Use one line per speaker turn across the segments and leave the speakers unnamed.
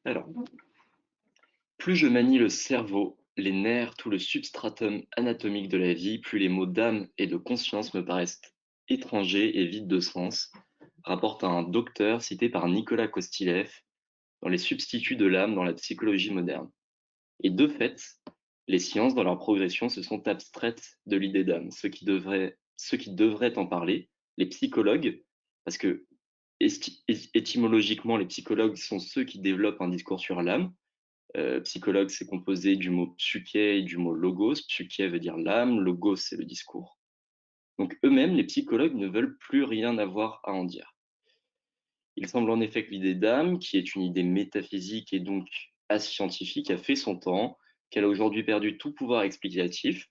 Alors, plus je manie le cerveau, les nerfs, tout le substratum anatomique de la vie, plus les mots d'âme et de conscience me paraissent étrangers et vides de sens, rapporte un docteur cité par Nicolas Kostylev dans Les substituts de l'âme dans la psychologie moderne. Et de fait, les sciences, dans leur progression, se sont abstraites de l'idée d'âme. Ceux qui devraient en parler, les psychologues, parce que étymologiquement, les psychologues sont ceux qui développent un discours sur l'âme. Psychologue, c'est composé du mot psyché et du mot logos. Psyché veut dire l'âme, logos, c'est le discours. Donc eux-mêmes, les psychologues, ne veulent plus rien avoir à en dire. Il semble en effet que l'idée d'âme, qui est une idée métaphysique et donc ascientifique, a fait son temps, qu'elle a aujourd'hui perdu tout pouvoir explicatif.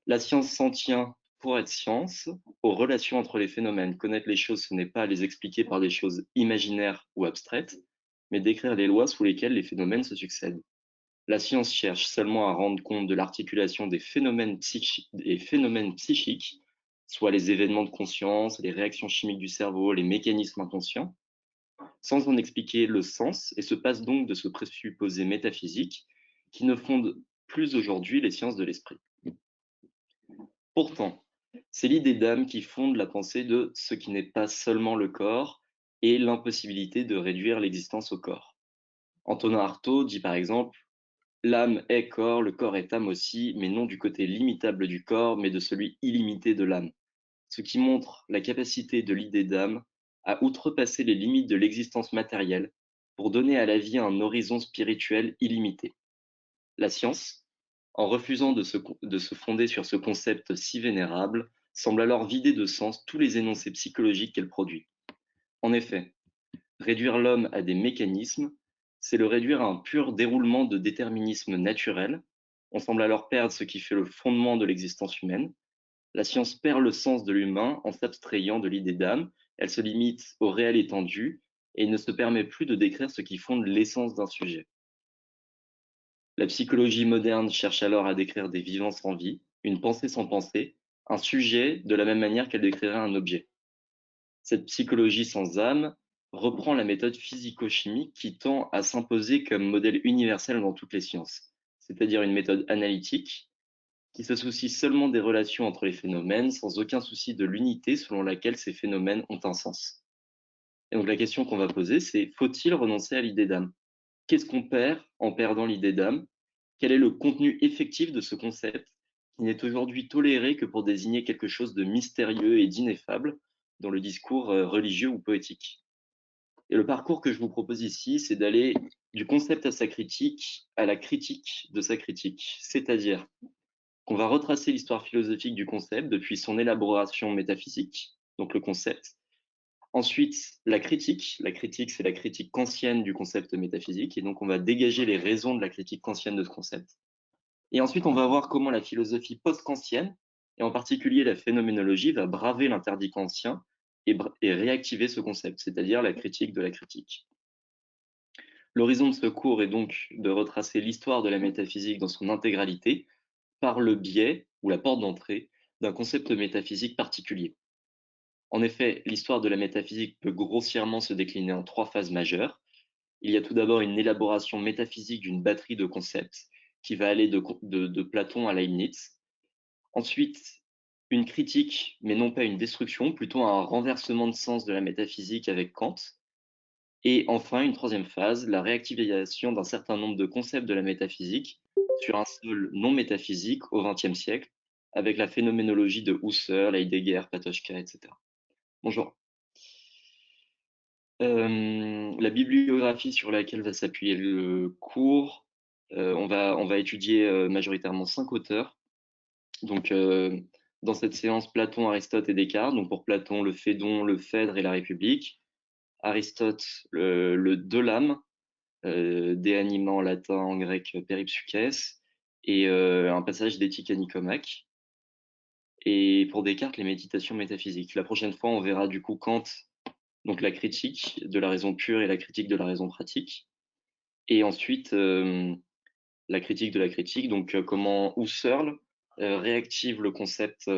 La science s'en tient, pour être science, aux relations entre les phénomènes. Connaître les choses, ce n'est pas les expliquer par des choses imaginaires ou abstraites, mais décrire les lois sous lesquelles les phénomènes se succèdent. La science cherche seulement à rendre compte de l'articulation des phénomènes psychiques, soit les événements de conscience, les réactions chimiques du cerveau, les mécanismes inconscients, sans en expliquer le sens, et se passe donc de ce présupposé métaphysique qui ne fonde plus aujourd'hui les sciences de l'esprit. Pourtant, c'est l'idée d'âme qui fonde la pensée de ce qui n'est pas seulement le corps et l'impossibilité de réduire l'existence au corps. Antonin Artaud dit par exemple: l'âme est corps, le corps est âme aussi, mais non du côté limitable du corps, mais de celui illimité de l'âme. Ce qui montre la capacité de l'idée d'âme à outrepasser les limites de l'existence matérielle pour donner à la vie un horizon spirituel illimité. La science, en refusant de se fonder sur ce concept si vénérable, semble alors vider de sens tous les énoncés psychologiques qu'elle produit. En effet, réduire l'homme à des mécanismes, c'est le réduire à un pur déroulement de déterminisme naturel. On semble alors perdre ce qui fait le fondement de l'existence humaine. La science perd le sens de l'humain en s'abstrayant de l'idée d'âme, elle se limite au réel étendu et ne se permet plus de décrire ce qui fonde l'essence d'un sujet. La psychologie moderne cherche alors à décrire des vivants sans vie, une pensée sans pensée, un sujet de la même manière qu'elle décrirait un objet. Cette psychologie sans âme reprend la méthode physico-chimique qui tend à s'imposer comme modèle universel dans toutes les sciences, c'est-à-dire une méthode analytique qui se soucie seulement des relations entre les phénomènes sans aucun souci de l'unité selon laquelle ces phénomènes ont un sens. Et donc la question qu'on va poser, c'est: faut-il renoncer à l'idée d'âme? Qu'est-ce qu'on perd en perdant l'idée d'âme? Quel est le contenu effectif de ce concept qui n'est aujourd'hui toléré que pour désigner quelque chose de mystérieux et d'ineffable dans le discours religieux ou poétique? Et le parcours que je vous propose ici, c'est d'aller du concept à sa critique à la critique de sa critique, c'est-à-dire qu'on va retracer l'histoire philosophique du concept depuis son élaboration métaphysique, donc le concept. Ensuite, la critique. La critique, c'est la critique kantienne du concept métaphysique, et donc on va dégager les raisons de la critique kantienne de ce concept. Et ensuite, on va voir comment la philosophie post-kantienne, et en particulier la phénoménologie, va braver l'interdit kantien et réactiver ce concept, c'est-à-dire la critique de la critique. L'horizon de ce cours est donc de retracer l'histoire de la métaphysique dans son intégralité par le biais ou la porte d'entrée d'un concept métaphysique particulier. En effet, l'histoire de la métaphysique peut grossièrement se décliner en trois phases majeures. Il y a tout d'abord une élaboration métaphysique d'une batterie de concepts qui va aller de Platon à Leibniz. Ensuite, une critique, mais non pas une destruction, plutôt un renversement de sens de la métaphysique avec Kant. Et enfin, une troisième phase, la réactivation d'un certain nombre de concepts de la métaphysique sur un sol non métaphysique au XXe siècle, avec la phénoménologie de Husserl, Heidegger, Patočka, etc. Bonjour. La bibliographie sur laquelle va s'appuyer le cours, on va étudier majoritairement 5 auteurs. Donc, dans cette séance, Platon, Aristote et Descartes. Donc, pour Platon, le Phédon, le Phèdre et la République. Aristote, le De l'âme, De anima en latin, en grec, Péripsukès, et un passage d'Éthique à Nicomaque. Et pour Descartes, les méditations métaphysiques. La prochaine fois, on verra du coup Kant, donc la critique de la raison pure et la critique de la raison pratique. Et ensuite, la critique de la critique, donc comment Husserl réactive le concept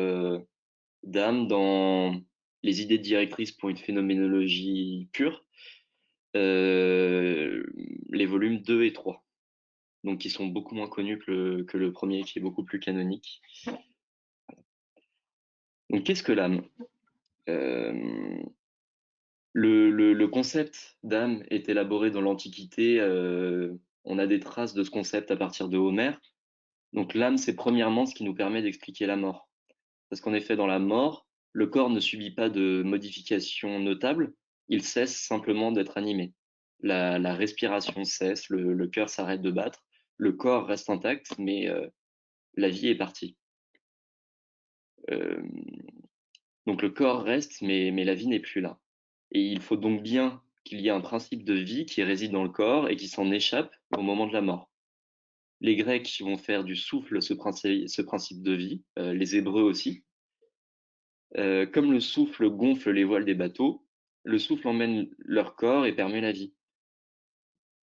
d'âme dans les idées directrices pour une phénoménologie pure. les volumes 2 et 3, donc qui sont beaucoup moins connus que le premier, qui est beaucoup plus canonique. Donc qu'est-ce que l'âme? Euh, le concept d'âme est élaboré dans l'Antiquité. On a des traces de ce concept à partir de Homère. Donc l'âme, c'est premièrement ce qui nous permet d'expliquer la mort. Parce qu'en effet, dans la mort, le corps ne subit pas de modifications notables, il cesse simplement d'être animé. La respiration cesse, le cœur s'arrête de battre, le corps reste intact, mais la vie est partie. Euh, donc le corps reste, mais la vie n'est plus là. Et il faut donc bien qu'il y ait un principe de vie qui réside dans le corps et qui s'en échappe au moment de la mort. Les Grecs vont faire du souffle ce principe de vie, les Hébreux aussi. Comme le souffle gonfle les voiles des bateaux, le souffle emmène leur corps et permet la vie.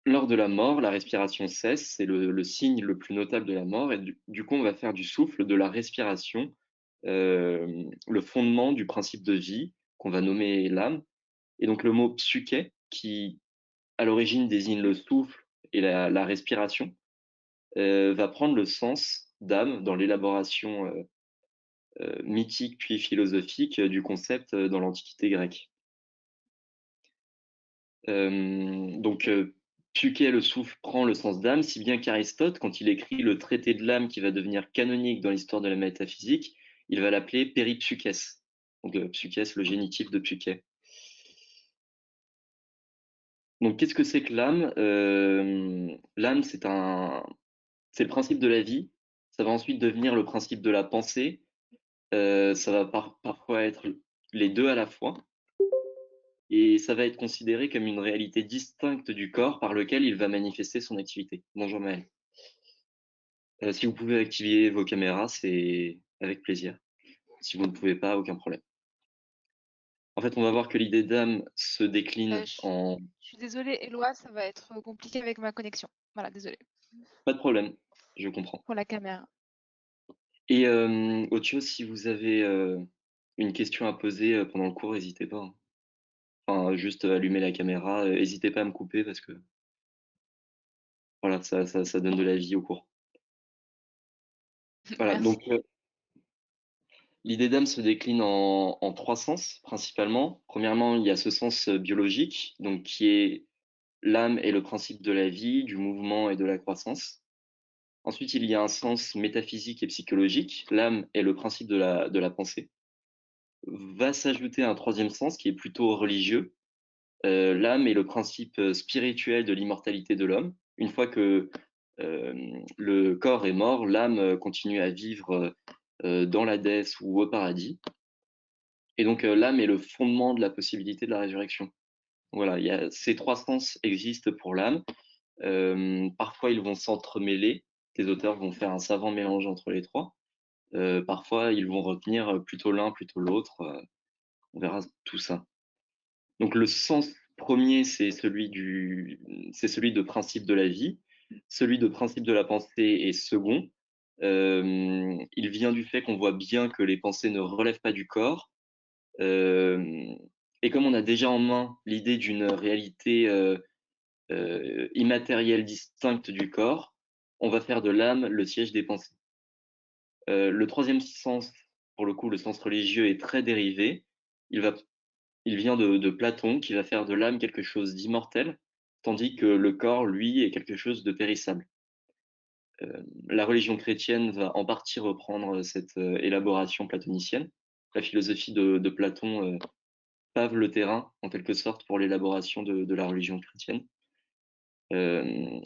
Lors de la mort, la respiration cesse, c'est le signe le plus notable de la mort, et du coup, on va faire du souffle, de la respiration, le fondement du principe de vie qu'on va nommer l'âme. Et donc le mot psyché, qui à l'origine désigne le souffle et la respiration, va prendre le sens d'âme dans l'élaboration mythique puis philosophique du concept dans l'Antiquité grecque. Donc, psyché, le souffle, prend le sens d'âme, si bien qu'Aristote, quand il écrit le traité de l'âme qui va devenir canonique dans l'histoire de la métaphysique, il va l'appeler péripsukès. Donc, psychès, le génitif de psyché. Donc, qu'est-ce que c'est que l'âme? L'âme, c'est le principe de la vie. Ça va ensuite devenir le principe de la pensée. Ça va parfois être les deux à la fois. Et ça va être considéré comme une réalité distincte du corps par lequel il va manifester son activité. Bonjour Maël. Si vous pouvez activer vos caméras, c'est avec plaisir. Si vous ne pouvez pas, aucun problème. En fait, on va voir que l'idée d'âme se décline
Je
en...
je suis désolée, Éloi, ça va être compliqué avec ma connexion. Voilà, désolée
Pas de problème, je comprends.
pour la caméra.
Et autre chose, si vous avez une question à poser pendant le cours, n'hésitez pas, hein. Enfin, juste allumer la caméra, n'hésitez pas à me couper parce que voilà, ça donne de la vie au cours. Voilà,
Merci.
donc l'idée d'âme se décline en trois sens principalement. Premièrement, il y a ce sens biologique, donc qui est l'âme est le principe de la vie, du mouvement et de la croissance. Ensuite, il y a un sens métaphysique et psychologique. L'âme est le principe de la pensée. Va s'ajouter un troisième sens qui est plutôt religieux. L'âme est le principe spirituel de l'immortalité de l'homme. Une fois que euh, le corps est mort, l'âme continue à vivre dans l'Hadès ou au paradis. Et donc l'âme est le fondement de la possibilité de la résurrection. Voilà, ces trois sens existent pour l'âme. Parfois, ils vont s'entremêler. Les auteurs vont faire un savant mélange entre les trois. Parfois, ils vont retenir plutôt l'un, plutôt l'autre. On verra tout ça. Donc, le sens premier, c'est celui de principe de la vie. Celui de principe de la pensée est second. Il vient du fait qu'on voit bien que les pensées ne relèvent pas du corps. Euh, et comme on a déjà en main l'idée d'une réalité immatérielle distincte du corps, on va faire de l'âme le siège des pensées. Le troisième sens, pour le coup, le sens religieux est très dérivé. Il, va, il vient de Platon qui va faire de l'âme quelque chose d'immortel, tandis que le corps, lui, est quelque chose de périssable. La religion chrétienne va en partie reprendre cette élaboration platonicienne. La philosophie de Platon pave le terrain, en quelque sorte, pour l'élaboration de la religion chrétienne.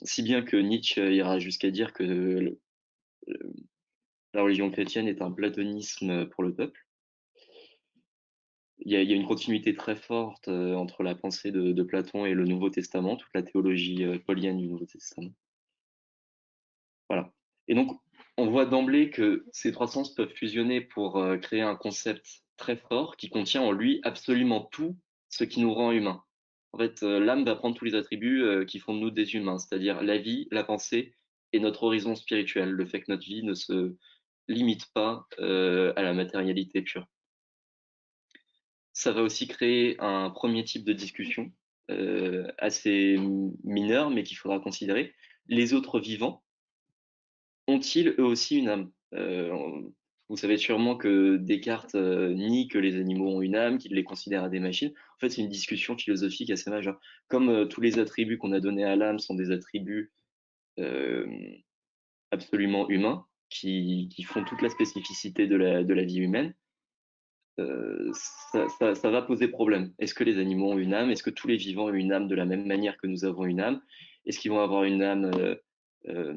Si bien que Nietzsche ira jusqu'à dire que la religion chrétienne est un platonisme pour le peuple. Il y a une continuité très forte entre la pensée de Platon et le Nouveau Testament, toute la théologie paulienne du Nouveau Testament. Voilà. Et donc, on voit d'emblée que ces trois sens peuvent fusionner pour créer un concept très fort qui contient en lui absolument tout ce qui nous rend humains. En fait, l'âme va prendre tous les attributs qui font de nous des humains, c'est-à-dire la vie, la pensée et notre horizon spirituel, le fait que notre vie ne se limite pas à la matérialité pure. Ça va aussi créer un premier type de discussion assez mineur, mais qu'il faudra considérer. Les autres vivants ont-ils eux aussi une âme? Vous savez sûrement que Descartes nie que les animaux ont une âme, qu'il les considère à des machines. En fait, c'est une discussion philosophique assez majeure. Comme tous les attributs qu'on a donnés à l'âme sont des attributs euh, absolument humains, qui font toute la spécificité de la vie humaine, ça va poser problème. Est-ce que les animaux ont une âme? Est-ce que tous les vivants ont une âme de la même manière que nous avons une âme? Est-ce qu'ils vont avoir une âme euh,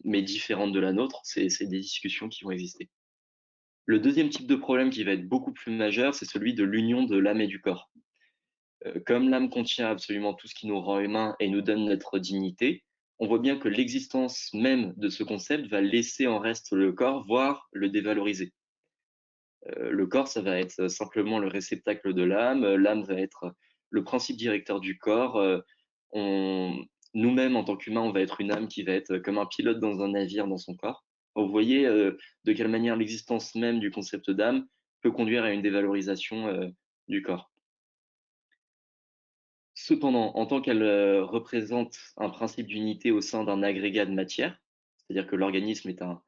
mais différente de la nôtre? C'est des discussions qui vont exister. Le deuxième type de problème qui va être beaucoup plus majeur, c'est celui de l'union de l'âme et du corps. Comme l'âme contient absolument tout ce qui nous rend humains et nous donne notre dignité, on voit bien que l'existence même de ce concept va laisser en reste le corps, voire le dévaloriser. Le corps, ça va être simplement le réceptacle de l'âme. L'âme va être le principe directeur du corps. Nous-mêmes, en tant qu'humains, on va être une âme qui va être comme un pilote dans un navire dans son corps. Vous voyez de quelle manière l'existence même du concept d'âme peut conduire à une dévalorisation du corps. Cependant, en tant qu'elle représente un principe d'unité au sein d'un agrégat de matière, c'est-à-dire que l'organisme est un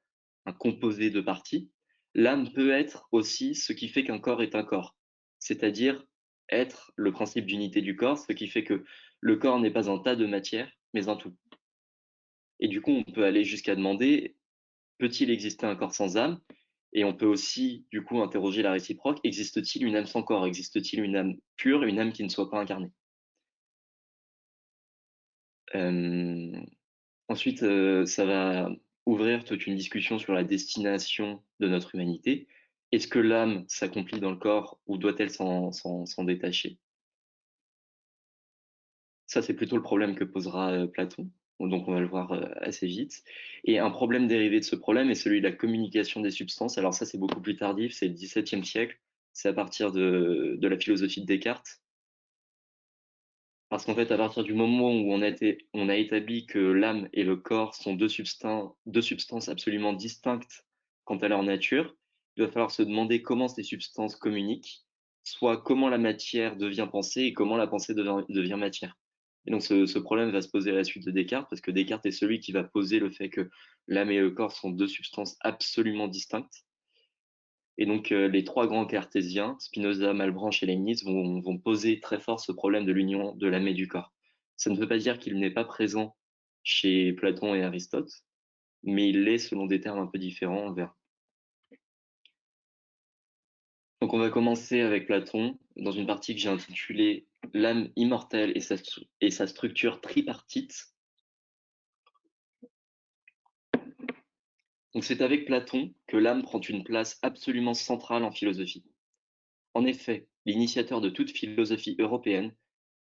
composé de parties, l'âme peut être aussi ce qui fait qu'un corps est un corps, c'est-à-dire être le principe d'unité du corps, ce qui fait que le corps n'est pas un tas de matière, mais un tout. Et du coup, on peut aller jusqu'à demander, peut-il exister un corps sans âme? Et on peut aussi, du coup, interroger la réciproque, existe-t-il une âme sans corps? Existe-t-il une âme pure, une âme qui ne soit pas incarnée? Euh, Ensuite, ça va ouvrir toute une discussion sur la destination de notre humanité. Est-ce que l'âme s'accomplit dans le corps ou doit-elle s'en détacher? Ça, c'est plutôt le problème que posera Platon. Donc, on va le voir assez vite. Et un problème dérivé de ce problème est celui de la communication des substances. Alors ça, c'est beaucoup plus tardif, c'est le XVIIe siècle. C'est à partir de la philosophie de Descartes. Parce qu'en fait, à partir du moment où on a établi que l'âme et le corps sont deux substances absolument distinctes quant à leur nature, il va falloir se demander comment ces substances communiquent, soit comment la matière devient pensée et comment la pensée devient matière. Et donc ce problème va se poser à la suite de Descartes, parce que Descartes est celui qui va poser le fait que l'âme et le corps sont deux substances absolument distinctes. Et donc, les trois grands cartésiens, Spinoza, Malebranche et Leibniz, vont poser très fort ce problème de l'union de l'âme et du corps. Ça ne veut pas dire qu'il n'est pas présent chez Platon et Aristote, mais il l'est selon des termes un peu différents, on verra. Donc, on va commencer avec Platon, dans une partie que j'ai intitulée L'âme immortelle et sa structure tripartite. Donc, c'est avec Platon que l'âme prend une place absolument centrale en philosophie. En effet, l'initiateur de toute philosophie européenne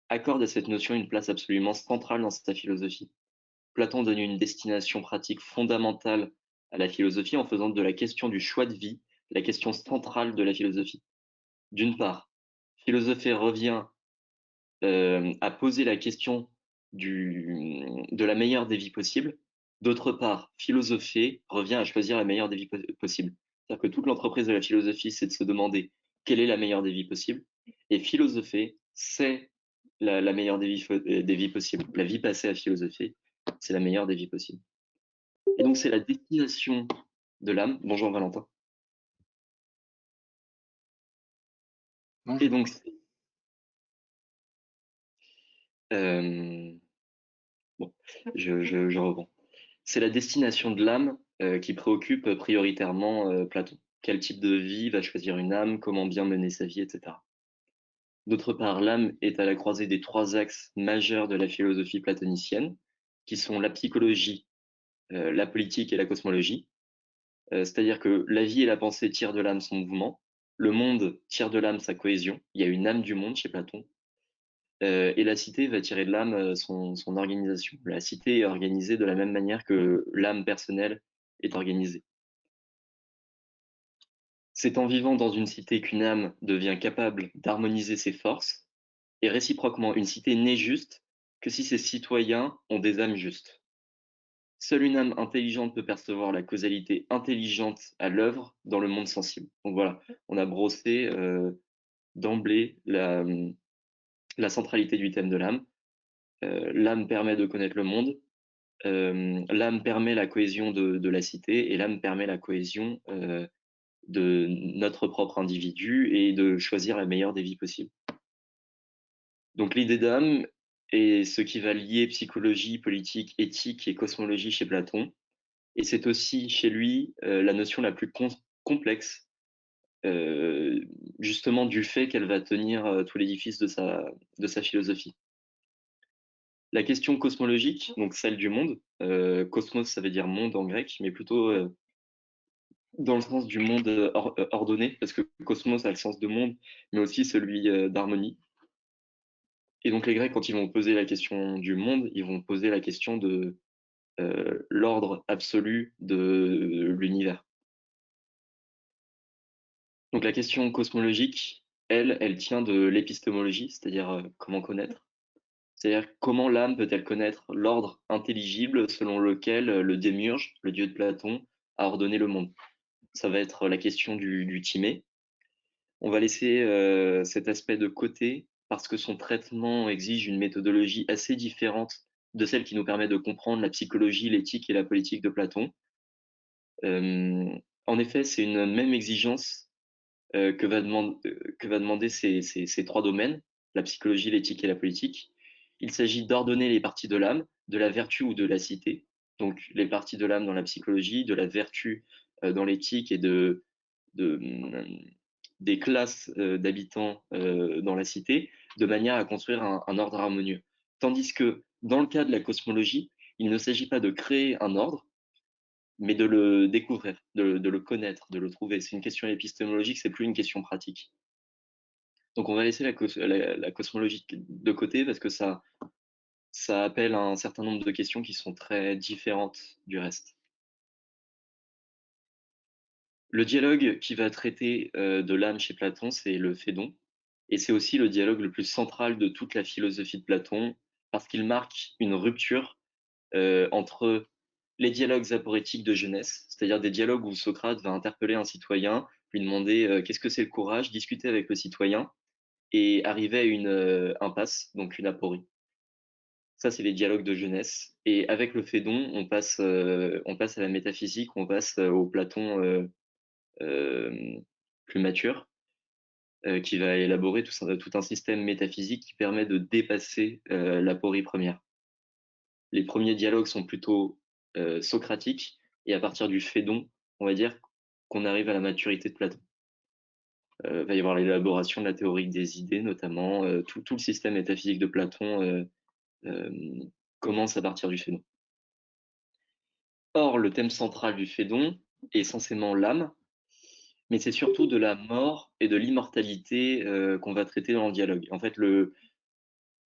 accorde à cette notion une place absolument centrale dans sa philosophie. Platon donne une destination pratique fondamentale à la philosophie en faisant de la question du choix de vie la question centrale de la philosophie. D'une part, philosopher revient à poser la question de la meilleure des vies possibles. D'autre part, philosopher revient à choisir la meilleure des vies possibles. C'est-à-dire que toute l'entreprise de la philosophie, c'est de se demander quelle est la meilleure des vies possibles. Et philosopher, c'est la meilleure des vies possibles. La vie passée à philosopher, c'est la meilleure des vies possibles. Et donc, c'est la destination de l'âme. Bonjour Valentin. Et
Bonjour.
donc, euh, bon, je reprends. C'est la destination de l'âme qui préoccupe prioritairement Platon. Quel type de vie va choisir une âme, comment bien mener sa vie, etc. D'autre part, l'âme est à la croisée des trois axes majeurs de la philosophie platonicienne, qui sont la psychologie, la politique et la cosmologie. C'est-à-dire que la vie et la pensée tirent de l'âme son mouvement, le monde tire de l'âme sa cohésion, il y a une âme du monde chez Platon, et la cité va tirer de l'âme son organisation. La cité est organisée de la même manière que l'âme personnelle est organisée. C'est en vivant dans une cité qu'une âme devient capable d'harmoniser ses forces, et réciproquement, une cité n'est juste que si ses citoyens ont des âmes justes. Seule une âme intelligente peut percevoir la causalité intelligente à l'œuvre dans le monde sensible. Donc voilà, on a brossé d'emblée la centralité du thème de l'âme. L'âme permet de connaître le monde, l'âme permet la cohésion de la cité, et l'âme permet la cohésion de notre propre individu et de choisir la meilleure des vies possibles. Donc l'idée d'âme est ce qui va lier psychologie, politique, éthique et cosmologie chez Platon, et c'est aussi chez lui la notion la plus complexe, justement du fait qu'elle va tenir tout l'édifice de sa philosophie. La question cosmologique, donc celle du monde, cosmos ça veut dire monde en grec, mais plutôt dans le sens du monde ordonné, parce que cosmos a le sens de monde, mais aussi celui d'harmonie. Et donc les Grecs, quand ils vont poser la question du monde, ils vont poser la question de l'ordre absolu de l'univers. Donc la question cosmologique, elle tient de l'épistémologie, c'est-à-dire comment connaître. C'est-à-dire comment l'âme peut-elle connaître l'ordre intelligible selon lequel le démiurge, le dieu de Platon, a ordonné le monde. Ça va être la question du timée. On va laisser cet aspect de côté parce que son traitement exige une méthodologie assez différente de celle qui nous permet de comprendre la psychologie, l'éthique et la politique de Platon. En effet, c'est une même exigence que va demander ces trois domaines, la psychologie, l'éthique et la politique. Il s'agit d'ordonner les parties de l'âme, de la vertu ou de la cité, donc les parties de l'âme dans la psychologie, de la vertu dans l'éthique et de, des classes d'habitants dans la cité, de manière à construire un ordre harmonieux. Tandis que dans le cas de la cosmologie, il ne s'agit pas de créer un ordre, mais de le découvrir, de le connaître, de le trouver. C'est une question épistémologique, c'est plus une question pratique. Donc on va laisser la cosmologie de côté parce que ça appelle un certain nombre de questions qui sont très différentes du reste. Le dialogue qui va traiter de l'âme chez Platon, c'est le Phédon, et c'est aussi le dialogue le plus central de toute la philosophie de Platon, parce qu'il marque une rupture entre les dialogues aporétiques de jeunesse, c'est-à-dire des dialogues où Socrate va interpeller un citoyen, lui demander qu'est-ce que c'est le courage, discuter avec le citoyen et arriver à une impasse, donc une aporie. Ça, c'est les dialogues de jeunesse. Et avec le Phédon, on passe à la métaphysique, on passe au Platon euh, plus mature, qui va élaborer tout un système métaphysique qui permet de dépasser l'aporie première. Les premiers dialogues sont plutôt socratiques, et à partir du Phédon, on va dire qu'on arrive à la maturité de Platon. Il va y avoir l'élaboration de la théorie des idées, notamment. Tout le système métaphysique de Platon euh, commence à partir du Phédon. Or, le thème central du Phédon est censément l'âme, mais c'est surtout de la mort et de l'immortalité qu'on va traiter dans le dialogue. En fait,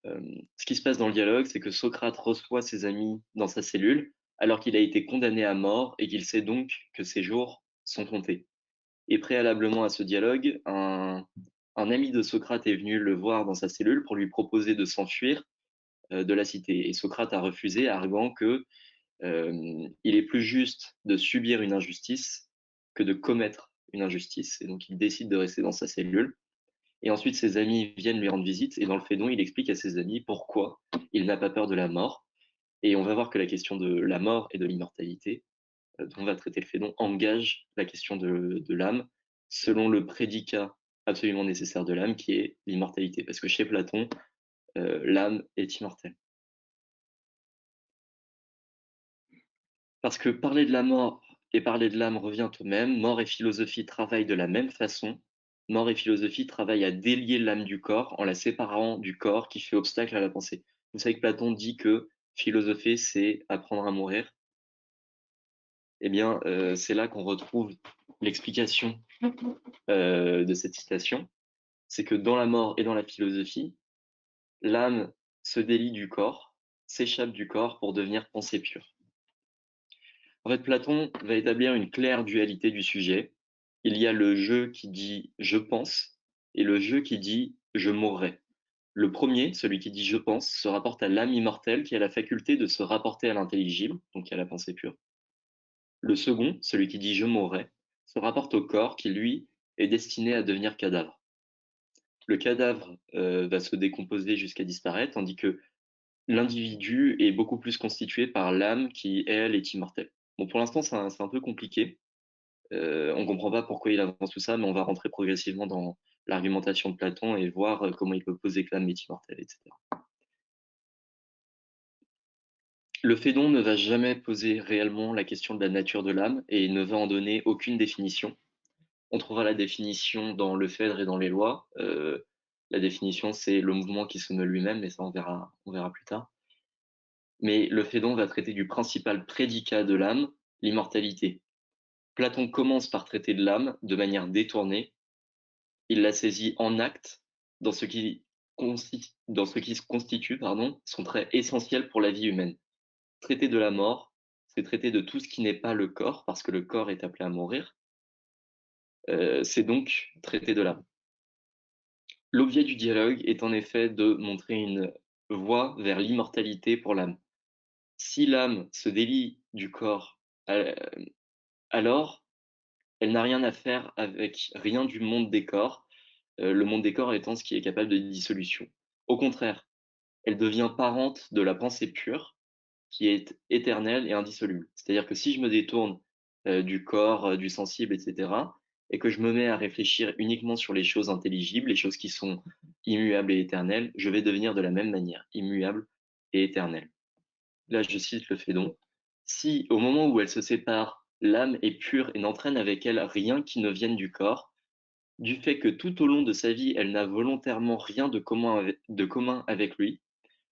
ce qui se passe dans le dialogue, c'est que Socrate reçoit ses amis dans sa cellule, alors qu'il a été condamné à mort et qu'il sait donc que ses jours sont comptés. Et préalablement à ce dialogue, un ami de Socrate est venu le voir dans sa cellule pour lui proposer de s'enfuir de la cité. Et Socrate a refusé, arguant que il est plus juste de subir une injustice que de commettre une injustice. Et donc il décide de rester dans sa cellule. Et ensuite, ses amis viennent lui rendre visite. Et dans le Phédon, il explique à ses amis pourquoi il n'a pas peur de la mort. Et on va voir que la question de la mort et de l'immortalité, dont va traiter le Phédon, engage la question de l'âme, selon le prédicat absolument nécessaire de l'âme, qui est l'immortalité. Parce que chez Platon, l'âme est immortelle. Parce que parler de la mort et parler de l'âme revient au même. Mort et philosophie travaillent de la même façon. Mort et philosophie travaillent à délier l'âme du corps en la séparant du corps qui fait obstacle à la pensée. Vous savez que Platon dit que philosopher, c'est apprendre à mourir. Eh bien, c'est là qu'on retrouve l'explication de cette citation. C'est que dans la mort et dans la philosophie, l'âme se délie du corps, s'échappe du corps pour devenir pensée pure. En fait, Platon va établir une claire dualité du sujet. Il y a le je qui dit je pense et le je qui dit je mourrai. Le premier, celui qui dit je pense, se rapporte à l'âme immortelle qui a la faculté de se rapporter à l'intelligible, donc à la pensée pure. Le second, celui qui dit je mourrai, se rapporte au corps qui, lui, est destiné à devenir cadavre. le cadavre va se décomposer jusqu'à disparaître, tandis que l'individu est beaucoup plus constitué par l'âme qui, elle, est immortelle. Bon, pour l'instant, c'est un peu compliqué. On ne comprend pas pourquoi il avance tout ça, mais on va rentrer progressivement dans l'argumentation de Platon et voir comment il peut poser que l'âme est immortelle, etc. Le Phédon ne va jamais poser réellement la question de la nature de l'âme et ne va en donner aucune définition. On trouvera la définition dans le Phèdre et dans les lois. La définition, c'est le mouvement qui se meut lui-même, mais ça, on verra plus tard. Mais le Phédon va traiter du principal prédicat de l'âme, l'immortalité. Platon commence par traiter de l'âme de manière détournée. Il la saisit en acte dans ce qui, se constitue son trait essentiel pour la vie humaine. Traiter de la mort, c'est traiter de tout ce qui n'est pas le corps, parce que le corps est appelé à mourir. C'est donc traiter de l'âme. L'objet du dialogue est en effet de montrer une voie vers l'immortalité pour l'âme. Si l'âme se délie du corps, alors elle n'a rien à faire avec rien du monde des corps, le monde des corps étant ce qui est capable de dissolution. Au contraire, elle devient parente de la pensée pure, qui est éternelle et indissoluble. C'est-à-dire que si je me détourne du corps, du sensible, etc., et que je me mets à réfléchir uniquement sur les choses intelligibles, les choses qui sont immuables et éternelles, je vais devenir de la même manière, immuable et éternel. Là, je cite le Phédon. Si, au moment où elle se sépare, l'âme est pure et n'entraîne avec elle rien qui ne vienne du corps, du fait que tout au long de sa vie, elle n'a volontairement rien de commun avec lui,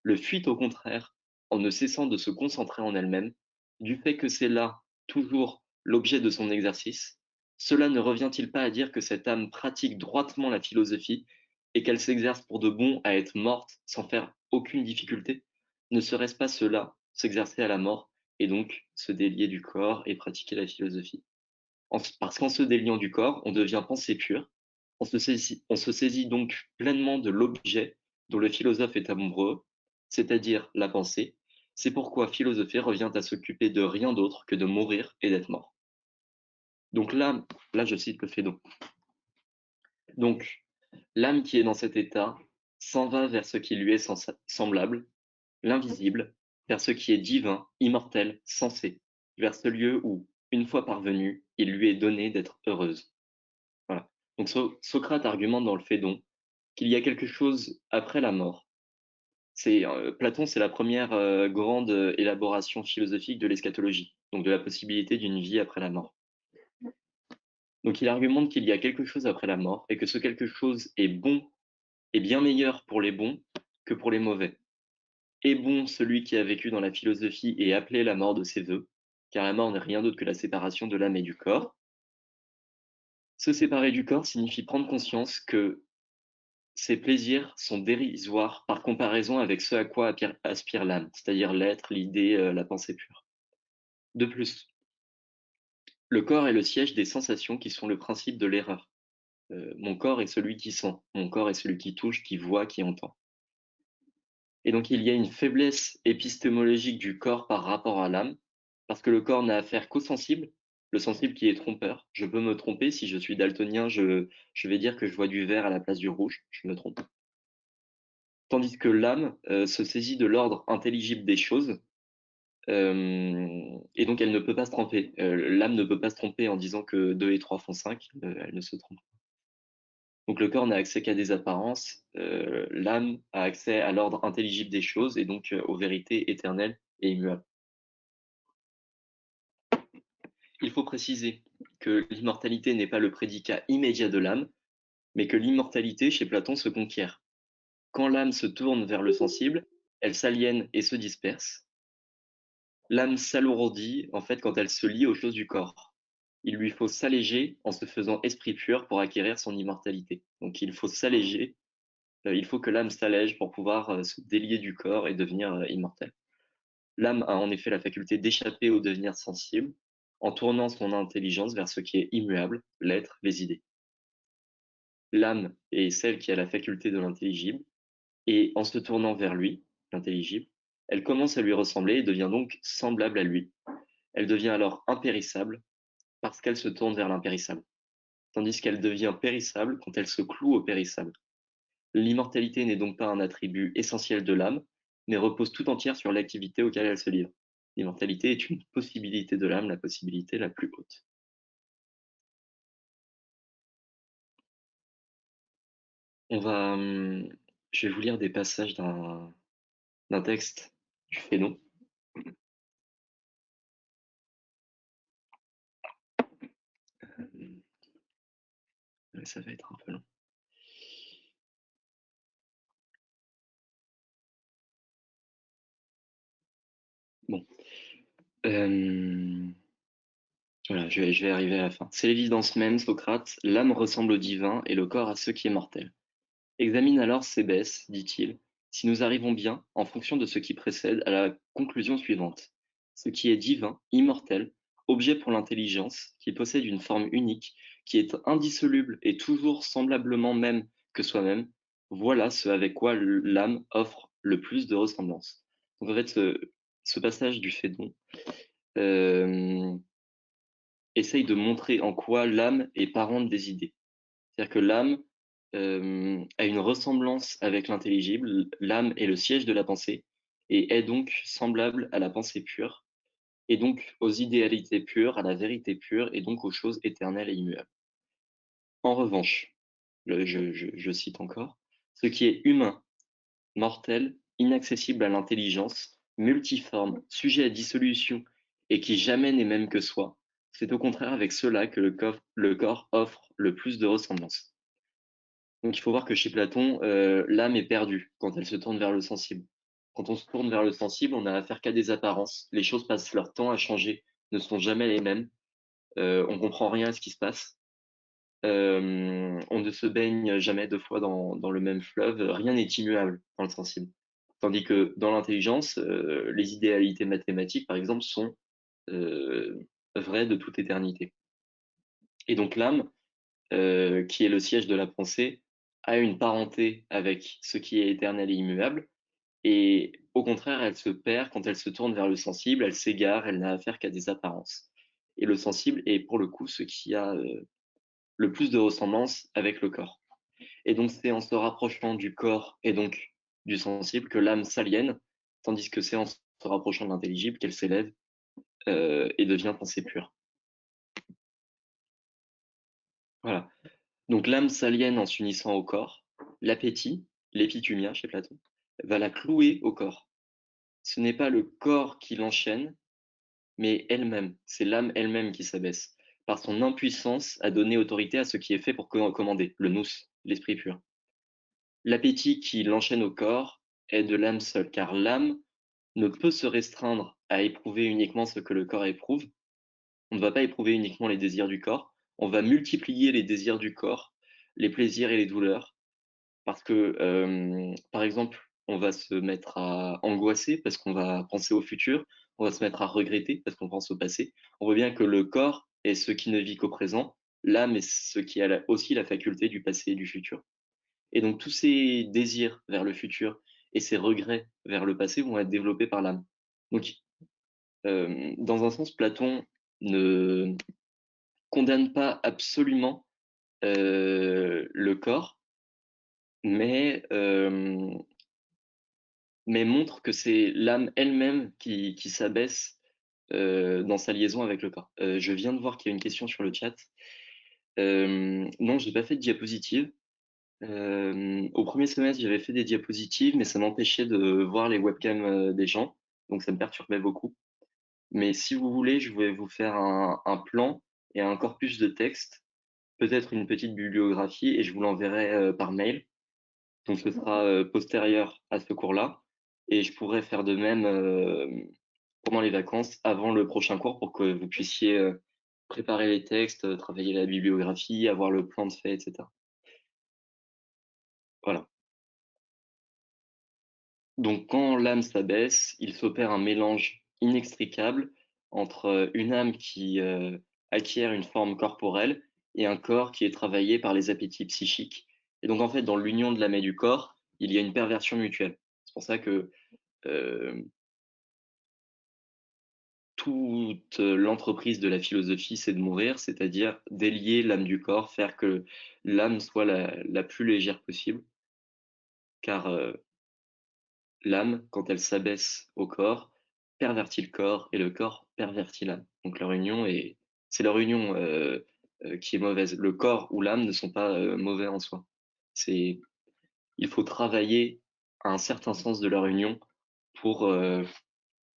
le fuit au contraire, en ne cessant de se concentrer en elle-même, du fait que c'est là, toujours, l'objet de son exercice, cela ne revient-il pas à dire que cette âme pratique droitement la philosophie et qu'elle s'exerce pour de bon à être morte sans faire aucune difficulté? Ne serait-ce pas cela, s'exercer à la mort, et donc se délier du corps et pratiquer la philosophie? Parce qu'en se déliant du corps, on devient pensée pure, on se saisit donc pleinement de l'objet dont le philosophe est amoureux, c'est-à-dire la pensée. C'est pourquoi philosopher revient à s'occuper de rien d'autre que de mourir et d'être mort. Donc là je cite le Phédon. Donc, l'âme qui est dans cet état s'en va vers ce qui lui est semblable, l'invisible, vers ce qui est divin, immortel, sensé, vers ce lieu où, une fois parvenue, il lui est donné d'être heureuse. Voilà. Donc Socrate argumente dans le Phédon qu'il y a quelque chose après la mort. Platon, c'est la première grande élaboration philosophique de l'eschatologie, donc de la possibilité d'une vie après la mort. Donc il argumente qu'il y a quelque chose après la mort et que ce quelque chose est bon et bien meilleur pour les bons que pour les mauvais. Est bon celui qui a vécu dans la philosophie et appelé la mort de ses voeux, car la mort n'est rien d'autre que la séparation de l'âme et du corps. Se séparer du corps signifie prendre conscience que ces plaisirs sont dérisoires par comparaison avec ce à quoi aspire l'âme, c'est-à-dire l'être, l'idée, la pensée pure. De plus, le corps est le siège des sensations qui sont le principe de l'erreur. Mon corps est celui qui sent, mon corps est celui qui touche, qui voit, qui entend. Et donc il y a une faiblesse épistémologique du corps par rapport à l'âme, parce que le corps n'a affaire qu'au sensible, le sensible qui est trompeur. Je peux me tromper, si je suis daltonien, je vais dire que je vois du vert à la place du rouge, je me trompe. Tandis que l'âme se saisit de l'ordre intelligible des choses, et donc elle ne peut pas se tromper. L'âme ne peut pas se tromper en disant que 2 et 3 font 5, elle ne se trompe pas. Donc le corps n'a accès qu'à des apparences, l'âme a accès à l'ordre intelligible des choses et donc aux vérités éternelles et immuables. Il faut préciser que l'immortalité n'est pas le prédicat immédiat de l'âme, mais que l'immortalité chez Platon se conquiert. Quand l'âme se tourne vers le sensible, elle s'aliène et se disperse. L'âme s'alourdit en fait quand elle se lie aux choses du corps. Il lui faut s'alléger en se faisant esprit pur pour acquérir son immortalité. Donc il faut s'alléger, il faut que l'âme s'allège pour pouvoir se délier du corps et devenir immortel. L'âme a en effet la faculté d'échapper au devenir sensible en tournant son intelligence vers ce qui est immuable, l'être, les idées. L'âme est celle qui a la faculté de l'intelligible, et en se tournant vers lui, l'intelligible, elle commence à lui ressembler et devient donc semblable à lui. Elle devient alors impérissable parce qu'elle se tourne vers l'impérissable, tandis qu'elle devient périssable quand elle se cloue au périssable. L'immortalité n'est donc pas un attribut essentiel de l'âme, mais repose tout entière sur l'activité auquel elle se livre. L'immortalité est une possibilité de l'âme, la possibilité la plus haute. Je vais vous lire des passages d'un texte du Phénon. Ça va être un peu long. Bon. Voilà, je vais arriver à la fin. C'est l'évidence même, Socrate, l'âme ressemble au divin et le corps à ce qui est mortel. Examine alors Cébès, dit-il, si nous arrivons bien, en fonction de ce qui précède, à la conclusion suivante. Ce qui est divin, immortel, objet pour l'intelligence, qui possède une forme unique, qui est indissoluble et toujours semblablement même que soi-même, voilà ce avec quoi l'âme offre le plus de ressemblance. Donc en fait, ce passage du Phédon essaye de montrer en quoi l'âme est parente des idées. C'est-à-dire que l'âme a une ressemblance avec l'intelligible, l'âme est le siège de la pensée, et est donc semblable à la pensée pure, et donc aux idéalités pures, à la vérité pure, et donc aux choses éternelles et immuables. En revanche, je cite encore, ce qui est humain, mortel, inaccessible à l'intelligence, multiforme, sujet à dissolution, et qui jamais n'est même que soi, c'est au contraire avec cela que le corps offre le plus de ressemblance. Donc il faut voir que chez Platon, l'âme est perdue quand elle se tourne vers le sensible. Quand on se tourne vers le sensible, on n'a affaire qu'à des apparences. Les choses passent leur temps à changer, ne sont jamais les mêmes. On comprend rien à ce qui se passe. On ne se baigne jamais deux fois dans le même fleuve. Rien n'est immuable dans le sensible. Tandis que dans l'intelligence, les idéalités mathématiques, par exemple, sont euh, vraies de toute éternité. Et donc l'âme, qui est le siège de la pensée, a une parenté avec ce qui est éternel et immuable, et au contraire, elle se perd quand elle se tourne vers le sensible, elle s'égare, elle n'a affaire qu'à des apparences. Et le sensible est pour le coup ce qui a le plus de ressemblance avec le corps. Et donc c'est en se rapprochant du corps et donc du sensible que l'âme s'aliène, tandis que c'est en se rapprochant de l'intelligible qu'elle s'élève et devient pensée pure. Voilà. Donc l'âme s'aliène en s'unissant au corps. L'appétit, l'épithumia chez Platon, va la clouer au corps. Ce n'est pas le corps qui l'enchaîne, mais elle-même. C'est l'âme elle-même qui s'abaisse, par son impuissance à donner autorité à ce qui est fait pour commander, le nous, l'esprit pur. L'appétit qui l'enchaîne au corps est de l'âme seule, car l'âme ne peut se restreindre à éprouver uniquement ce que le corps éprouve. On ne va pas éprouver uniquement les désirs du corps, on va multiplier les désirs du corps, les plaisirs et les douleurs, parce que, par exemple, on va se mettre à angoisser parce qu'on va penser au futur, on va se mettre à regretter parce qu'on pense au passé. On voit bien que le corps est ce qui ne vit qu'au présent, l'âme est ce qui a aussi la faculté du passé et du futur. Et donc tous ces désirs vers le futur et ces regrets vers le passé vont être développés par l'âme. Donc, dans un sens, Platon ne condamne pas absolument le corps, mais montre que c'est l'âme elle-même qui s'abaisse dans sa liaison avec le corps. Je viens de voir qu'il y a une question sur le chat. Non, j'ai pas fait de diapositive. Au premier semestre, j'avais fait des diapositives, mais ça m'empêchait de voir les webcams des gens, donc ça me perturbait beaucoup. Mais si vous voulez, je vais vous faire un plan et un corpus de texte, peut-être une petite bibliographie, et je vous l'enverrai par mail. Donc ce sera postérieur à ce cours-là. Et je pourrais faire de même pendant les vacances, avant le prochain cours, pour que vous puissiez préparer les textes, travailler la bibliographie, avoir le plan de fait, etc. Voilà. Donc quand l'âme s'abaisse, il s'opère un mélange inextricable entre une âme qui acquiert une forme corporelle et un corps qui est travaillé par les appétits psychiques. Et donc en fait, dans l'union de l'âme et du corps, il y a une perversion mutuelle. C'est pour ça que euh, toute l'entreprise de la philosophie, c'est de mourir, c'est-à-dire délier l'âme du corps, faire que l'âme soit la plus légère possible. car l'âme, quand elle s'abaisse au corps, pervertit le corps et le corps pervertit l'âme. Donc c'est leur union qui est mauvaise. Le corps ou l'âme ne sont pas mauvais en soi. C'est, il faut travailler à un certain sens de leur union pour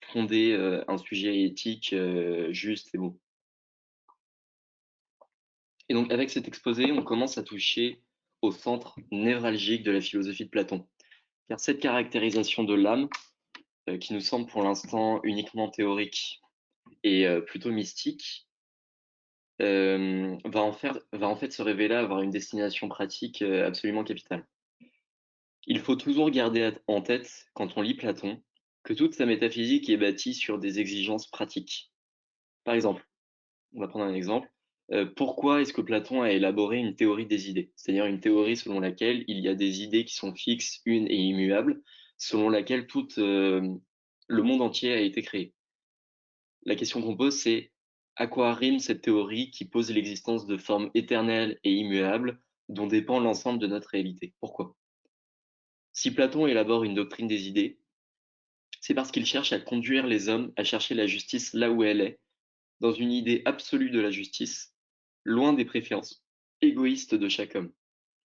fonder un sujet éthique juste et beau. Et donc avec cet exposé, on commence à toucher au centre névralgique de la philosophie de Platon. Car cette caractérisation de l'âme, qui nous semble pour l'instant uniquement théorique et plutôt mystique, va en fait se révéler avoir une destination pratique absolument capitale. Il faut toujours garder en tête, quand on lit Platon, que toute sa métaphysique est bâtie sur des exigences pratiques. Par exemple, on va prendre un exemple. Pourquoi est-ce que Platon a élaboré une théorie des idées? C'est-à-dire une théorie selon laquelle il y a des idées qui sont fixes, unes et immuables, selon laquelle tout le monde entier a été créé. La question qu'on pose, c'est à quoi rime cette théorie qui pose l'existence de formes éternelles et immuables dont dépend l'ensemble de notre réalité? Pourquoi? Si Platon élabore une doctrine des idées, c'est parce qu'il cherche à conduire les hommes à chercher la justice là où elle est, dans une idée absolue de la justice, loin des préférences égoïstes de chaque homme.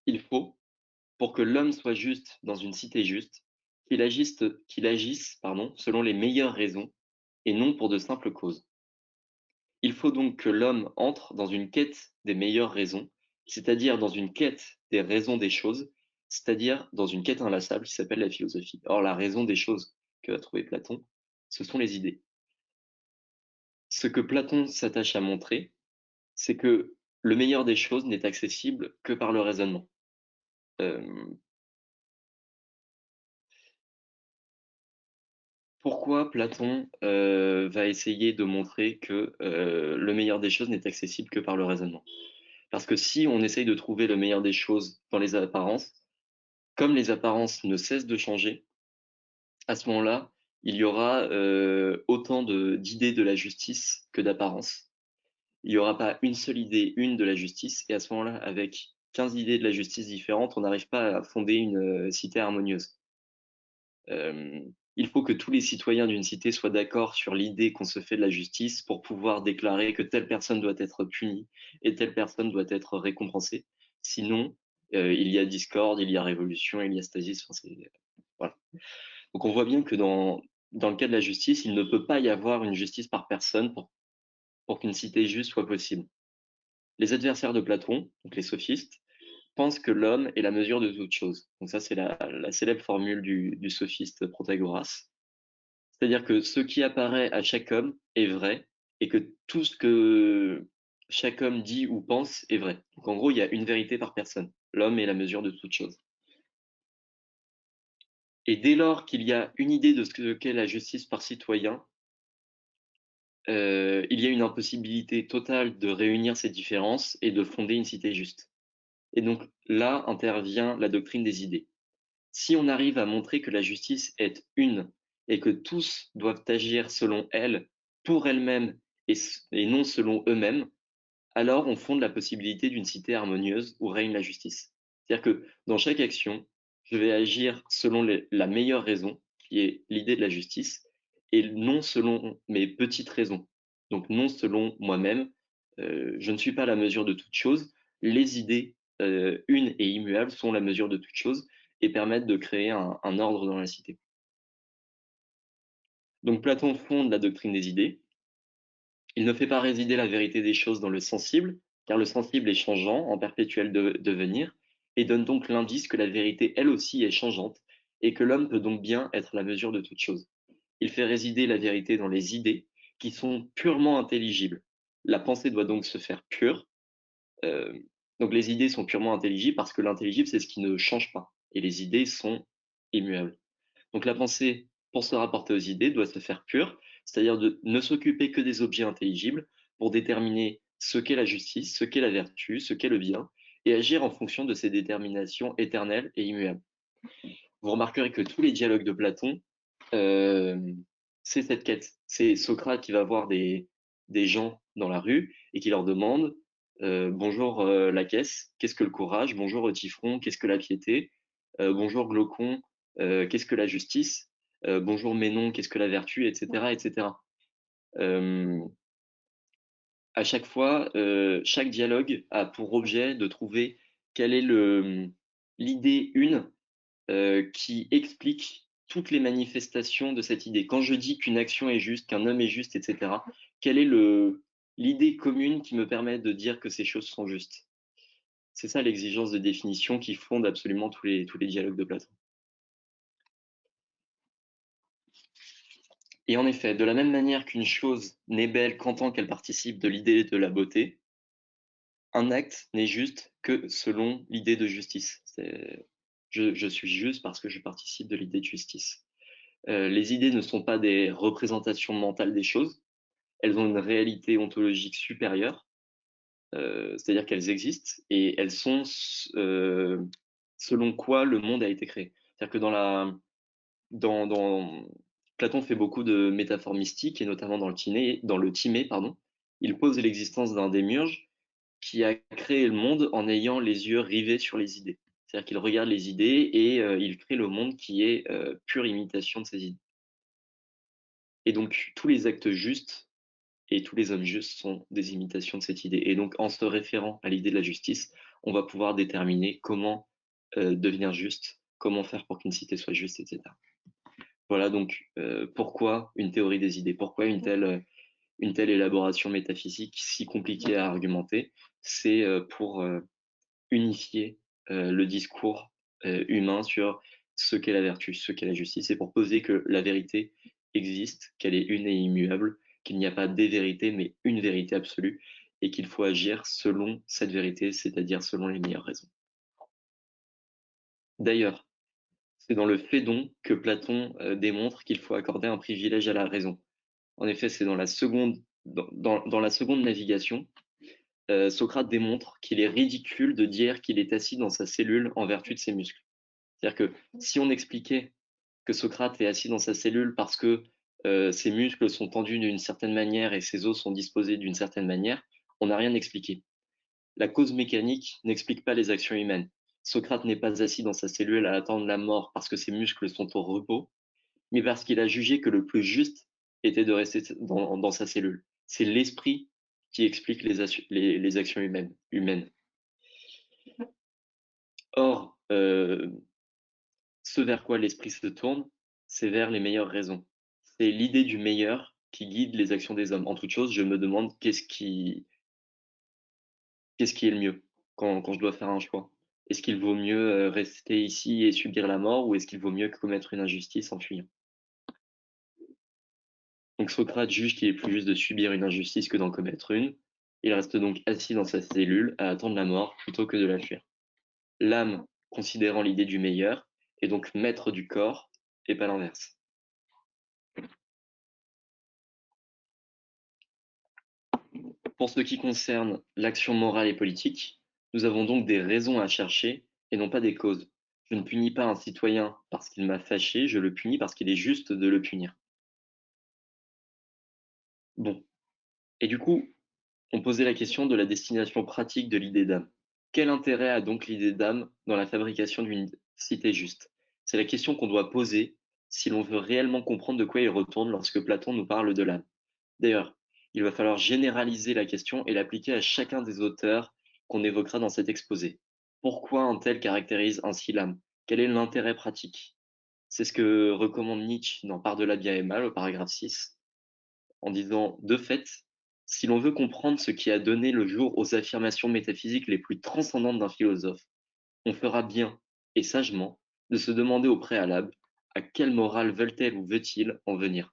Il faut, pour que l'homme soit juste dans une cité juste, qu'il agisse selon les meilleures raisons et non pour de simples causes. Il faut donc que l'homme entre dans une quête des meilleures raisons, c'est-à-dire dans une quête des raisons des choses, c'est-à-dire dans une quête inlassable qui s'appelle la philosophie. Or, la raison des choses que va trouver Platon, ce sont les idées. Ce que Platon s'attache à montrer, c'est que le meilleur des choses n'est accessible que par le raisonnement. Pourquoi Platon va essayer de montrer que le meilleur des choses n'est accessible que par le raisonnement? Parce que si on essaye de trouver le meilleur des choses dans les apparences, comme les apparences ne cessent de changer, à ce moment-là, il y aura autant d'idées de la justice que d'apparences. Il n'y aura pas une seule idée, une de la justice, et à ce moment-là, avec 15 idées de la justice différentes, on n'arrive pas à fonder une cité harmonieuse. Il faut que tous les citoyens d'une cité soient d'accord sur l'idée qu'on se fait de la justice pour pouvoir déclarer que telle personne doit être punie et telle personne doit être récompensée. Sinon, il y a discorde, il y a révolution, il y a stasis. Enfin, voilà. Donc on voit bien que dans le cas de la justice, il ne peut pas y avoir une justice par personne pour qu'une cité juste soit possible. Les adversaires de Platon, donc les sophistes, pensent que l'homme est la mesure de toute chose. Donc ça, c'est la célèbre formule du sophiste Protagoras. C'est-à-dire que ce qui apparaît à chaque homme est vrai et que tout ce que chaque homme dit ou pense est vrai. Donc en gros, il y a une vérité par personne. L'homme est la mesure de toute chose. Et dès lors qu'il y a une idée de ce qu'est la justice par citoyen, il y a une impossibilité totale de réunir ces différences et de fonder une cité juste. Et donc là intervient la doctrine des idées. Si on arrive à montrer que la justice est une et que tous doivent agir selon elle, pour elle-même et non selon eux-mêmes, alors on fonde la possibilité d'une cité harmonieuse où règne la justice. C'est-à-dire que dans chaque action, je vais agir selon la meilleure raison, qui est l'idée de la justice, et non selon mes petites raisons. Donc non selon moi-même. Je ne suis pas la mesure de toute chose. Les idées unes et immuables sont la mesure de toute chose et permettent de créer un ordre dans la cité. Donc Platon fonde la doctrine des idées. Il ne fait pas résider la vérité des choses dans le sensible, car le sensible est changeant, en perpétuel devenir, et donne donc l'indice que la vérité, elle aussi, est changeante, et que l'homme peut donc bien être la mesure de toute chose. Il fait résider la vérité dans les idées, qui sont purement intelligibles. La pensée doit donc se faire pure. Euh, donc les idées sont purement intelligibles parce que l'intelligible, c'est ce qui ne change pas, et les idées sont immuables. Donc la pensée, pour se rapporter aux idées, doit se faire pure, c'est-à-dire de ne s'occuper que des objets intelligibles pour déterminer ce qu'est la justice, ce qu'est la vertu, ce qu'est le bien, et agir en fonction de ces déterminations éternelles et immuables. Vous remarquerez que tous les dialogues de Platon, euh, c'est cette quête. C'est Socrate qui va voir des gens dans la rue et qui leur demande bonjour la caisse, qu'est-ce que le courage? Bonjour Tifron, qu'est-ce que la piété? bonjour Glaucon, qu'est-ce que la justice? Bonjour Ménon, qu'est-ce que la vertu, etc., etc. À chaque fois, chaque dialogue a pour objet de trouver quelle est l'idée une qui explique toutes les manifestations de cette idée. Quand je dis qu'une action est juste, qu'un homme est juste, etc., quelle est l'idée commune qui me permet de dire que ces choses sont justes? C'est ça l'exigence de définition qui fonde absolument tous les dialogues de Platon. Et en effet, de la même manière qu'une chose n'est belle qu'en tant qu'elle participe de l'idée de la beauté, un acte n'est juste que selon l'idée de justice. Je suis juste parce que je participe de l'idée de justice. Les idées ne sont pas des représentations mentales des choses, elles ont une réalité ontologique supérieure, c'est-à-dire qu'elles existent et elles sont selon quoi le monde a été créé. C'est-à-dire que dans Platon fait beaucoup de métaphores mystiques et notamment dans le Timée, pardon, il pose l'existence d'un démiurge qui a créé le monde en ayant les yeux rivés sur les idées. C'est-à-dire qu'il regarde les idées et il crée le monde qui est pure imitation de ces idées. Et donc tous les actes justes et tous les hommes justes sont des imitations de cette idée. Et donc en se référant à l'idée de la justice, on va pouvoir déterminer comment devenir juste, comment faire pour qu'une cité soit juste, etc. Voilà donc pourquoi une théorie des idées, pourquoi une telle élaboration métaphysique si compliquée à argumenter. C'est pour unifier le discours humain sur ce qu'est la vertu, ce qu'est la justice, et pour poser que la vérité existe, qu'elle est une et immuable, qu'il n'y a pas des vérités, mais une vérité absolue, et qu'il faut agir selon cette vérité, c'est-à-dire selon les meilleures raisons. D'ailleurs, c'est dans le Phédon que Platon démontre qu'il faut accorder un privilège à la raison. En effet, c'est dans la dans la seconde navigation, Socrate démontre qu'il est ridicule de dire qu'il est assis dans sa cellule en vertu de ses muscles. C'est-à-dire que si on expliquait que Socrate est assis dans sa cellule parce que ses muscles sont tendus d'une certaine manière et ses os sont disposés d'une certaine manière, on n'a rien expliqué. La cause mécanique n'explique pas les actions humaines. Socrate n'est pas assis dans sa cellule à attendre la mort parce que ses muscles sont au repos, mais parce qu'il a jugé que le plus juste était de rester dans sa cellule. C'est l'esprit qui explique les actions humaines. Or, ce vers quoi l'esprit se tourne, c'est vers les meilleures raisons. C'est l'idée du meilleur qui guide les actions des hommes. En toute chose, je me demande qu'est-ce qui est le mieux quand je dois faire un choix. Est-ce qu'il vaut mieux rester ici et subir la mort ou est-ce qu'il vaut mieux commettre une injustice en fuyant? Donc Socrate juge qu'il est plus juste de subir une injustice que d'en commettre une. Il reste donc assis dans sa cellule à attendre la mort plutôt que de la fuir. L'âme, considérant l'idée du meilleur, est donc maître du corps et pas l'inverse. Pour ce qui concerne l'action morale et politique, nous avons donc des raisons à chercher et non pas des causes. Je ne punis pas un citoyen parce qu'il m'a fâché, je le punis parce qu'il est juste de le punir. Bon. Et du coup, on posait la question de la destination pratique de l'idée d'âme. Quel intérêt a donc l'idée d'âme dans la fabrication d'une cité juste? C'est la question qu'on doit poser si l'on veut réellement comprendre de quoi il retourne lorsque Platon nous parle de l'âme. D'ailleurs, il va falloir généraliser la question et l'appliquer à chacun des auteurs qu'on évoquera dans cet exposé. Pourquoi un tel caractérise ainsi l'âme? Quel est l'intérêt pratique? C'est ce que recommande Nietzsche dans Par-delà bien et mal, au paragraphe 6, en disant, de fait, si l'on veut comprendre ce qui a donné le jour aux affirmations métaphysiques les plus transcendantes d'un philosophe, on fera bien, et sagement, de se demander au préalable à quelle morale veulent-elles ou veut-il en venir?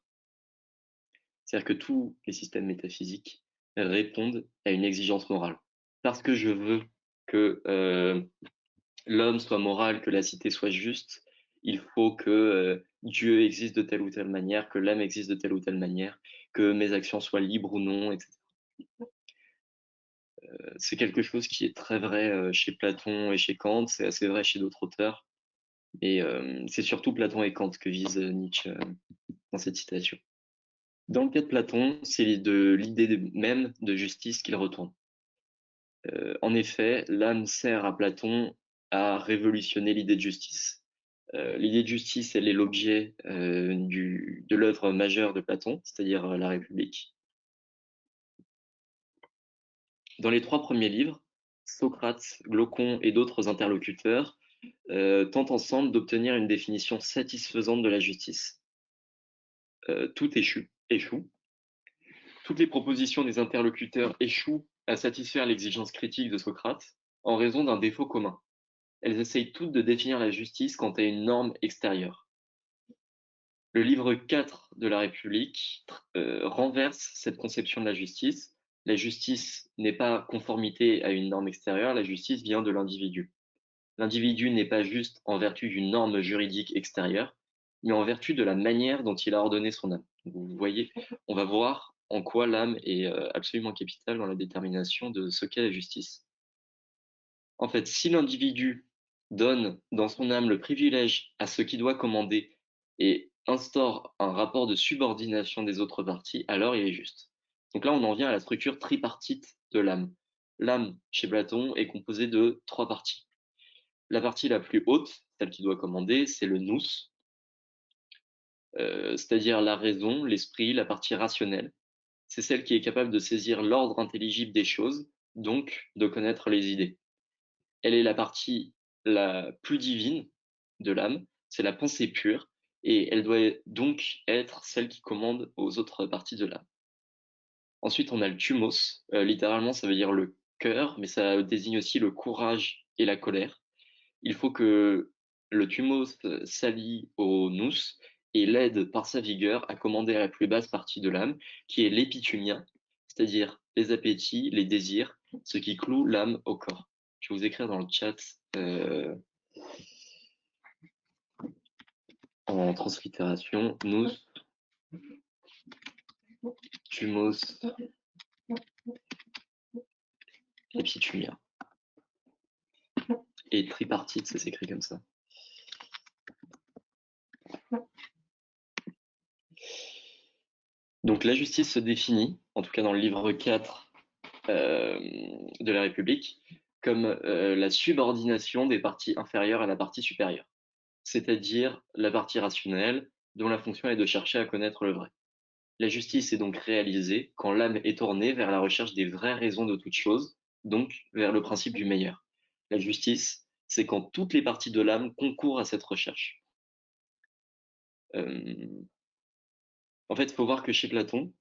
C'est-à-dire que tous les systèmes métaphysiques répondent à une exigence morale. Parce que je veux que l'homme soit moral, que la cité soit juste, il faut que Dieu existe de telle ou telle manière, que l'âme existe de telle ou telle manière, que mes actions soient libres ou non, etc. C'est quelque chose qui est très vrai chez Platon et chez Kant, c'est assez vrai chez d'autres auteurs, et c'est surtout Platon et Kant que vise Nietzsche dans cette citation. Dans le cas de Platon, c'est de l'idée même de justice qu'il retourne. En effet, l'âme sert à Platon a révolutionné l'idée de justice. L'idée de justice, elle est l'objet de l'œuvre majeure de Platon, c'est-à-dire la République. Dans les 3 premiers livres, Socrate, Glaucon et d'autres interlocuteurs tentent ensemble d'obtenir une définition satisfaisante de la justice. Tout échoue. Toutes les propositions des interlocuteurs échouent à satisfaire l'exigence critique de Socrate en raison d'un défaut commun. Elles essayent toutes de définir la justice quant à une norme extérieure. Le livre 4 de la République renverse cette conception de la justice. La justice n'est pas conformité à une norme extérieure, la justice vient de l'individu. L'individu n'est pas juste en vertu d'une norme juridique extérieure, mais en vertu de la manière dont il a ordonné son âme. Vous voyez, on va voir en quoi l'âme est absolument capitale dans la détermination de ce qu'est la justice. En fait, si l'individu donne dans son âme le privilège à ce qui doit commander et instaure un rapport de subordination des autres parties, alors il est juste. Donc là, on en vient à la structure tripartite de l'âme. L'âme, chez Platon, est composée de 3 parties. La partie la plus haute, celle qui doit commander, c'est le nous, c'est-à-dire la raison, l'esprit, la partie rationnelle. C'est celle qui est capable de saisir l'ordre intelligible des choses, donc de connaître les idées. Elle est la partie la plus divine de l'âme, c'est la pensée pure, et elle doit donc être celle qui commande aux autres parties de l'âme. Ensuite, on a le thumos, littéralement ça veut dire le cœur, mais ça désigne aussi le courage et la colère. Il faut que le thumos s'allie au nous et l'aide par sa vigueur à commander à la plus basse partie de l'âme, qui est l'épithumia, c'est-à-dire les appétits, les désirs, ce qui cloue l'âme au corps. Je vais vous écrire dans le chat en translittération, nous, thumos, épithumia. Et tripartite, ça s'écrit comme ça. Donc la justice se définit, en tout cas dans le livre 4 de la République, comme la subordination des parties inférieures à la partie supérieure, c'est-à-dire la partie rationnelle, dont la fonction est de chercher à connaître le vrai. La justice est donc réalisée quand l'âme est tournée vers la recherche des vraies raisons de toute chose, donc vers le principe du meilleur. La justice, c'est quand toutes les parties de l'âme concourent à cette recherche. En fait, il faut voir que chez Platon,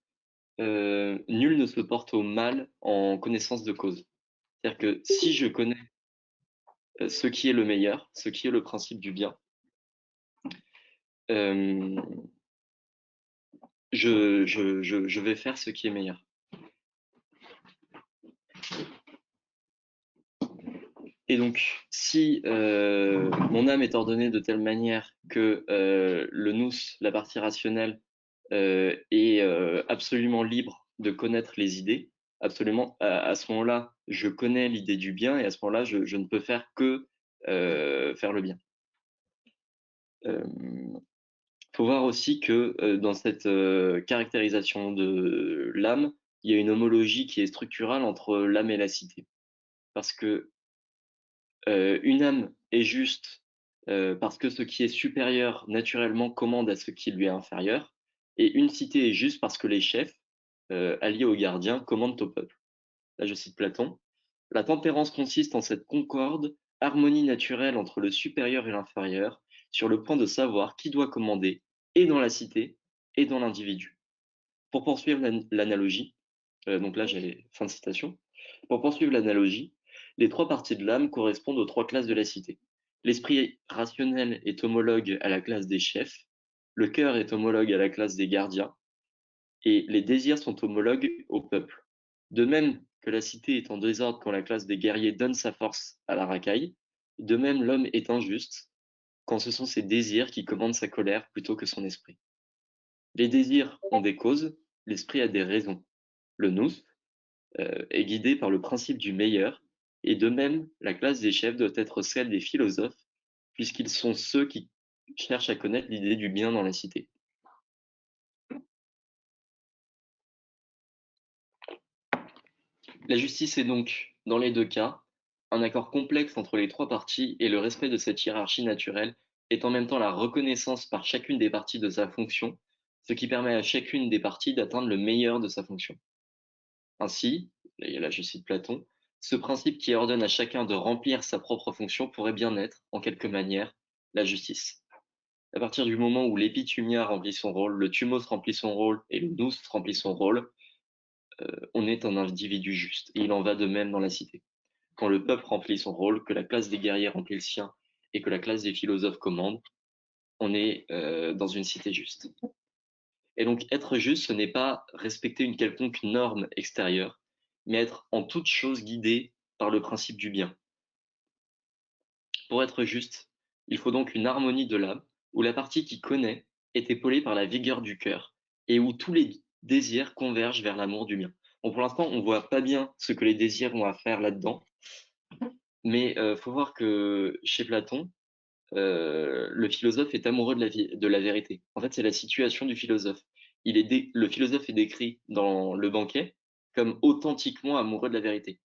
nul ne se porte au mal en connaissance de cause. C'est-à-dire que si je connais ce qui est le meilleur, ce qui est le principe du bien, je vais faire ce qui est meilleur. Et donc, si mon âme est ordonnée de telle manière que le nous, la partie rationnelle, est absolument libre de connaître les idées, absolument, à ce moment-là, je connais l'idée du bien et à ce moment-là, je ne peux faire que faire le bien. Faut voir aussi que dans cette caractérisation de l'âme, il y a une homologie qui est structurale entre l'âme et la cité. Parce que une âme est juste parce que ce qui est supérieur naturellement commande à ce qui lui est inférieur, et une cité est juste parce que les chefs, alliés aux gardiens, commandent au peuple. Là, je cite Platon. La tempérance consiste en cette concorde, harmonie naturelle entre le supérieur et l'inférieur, sur le point de savoir qui doit commander, et dans la cité, et dans l'individu. Pour poursuivre l'analogie, donc là j'ai fin de citation. Pour poursuivre l'analogie, les 3 parties de l'âme correspondent aux 3 classes de la cité. L'esprit rationnel est homologue à la classe des chefs, le cœur est homologue à la classe des gardiens, et les désirs sont homologues au peuple. De même que la cité est en désordre quand la classe des guerriers donne sa force à la racaille, de même l'homme est injuste quand ce sont ses désirs qui commandent sa colère plutôt que son esprit. Les désirs ont des causes, l'esprit a des raisons. Le nous est guidé par le principe du meilleur, et de même, la classe des chefs doit être celle des philosophes, puisqu'ils sont ceux qui cherchent à connaître l'idée du bien dans la cité. La justice est donc, dans les 2 cas, Un accord complexe entre les trois parties et le respect de cette hiérarchie naturelle est en même temps la reconnaissance par chacune des parties de sa fonction, ce qui permet à chacune des parties d'atteindre le meilleur de sa fonction. Ainsi, et là je cite Platon, ce principe qui ordonne à chacun de remplir sa propre fonction pourrait bien être, en quelque manière, la justice. À partir du moment où l'épithumia remplit son rôle, le thumos remplit son rôle et le nous remplit son rôle, on est un individu juste. Et il en va de même dans la cité. Quand le peuple remplit son rôle, que la classe des guerriers remplit le sien et que la classe des philosophes commande, on est dans une cité juste. Et donc être juste, ce n'est pas respecter une quelconque norme extérieure, mais être en toute chose guidé par le principe du bien. Pour être juste, il faut donc une harmonie de l'âme, où la partie qui connaît est épaulée par la vigueur du cœur, et où tous les désirs convergent vers l'amour du bien. Bon, pour l'instant, on voit pas bien ce que les désirs ont à faire là-dedans, mais faut voir que chez Platon, le philosophe est amoureux de la vérité. En fait, c'est la situation du philosophe. Le philosophe est décrit dans Le Banquet comme authentiquement amoureux de la vérité.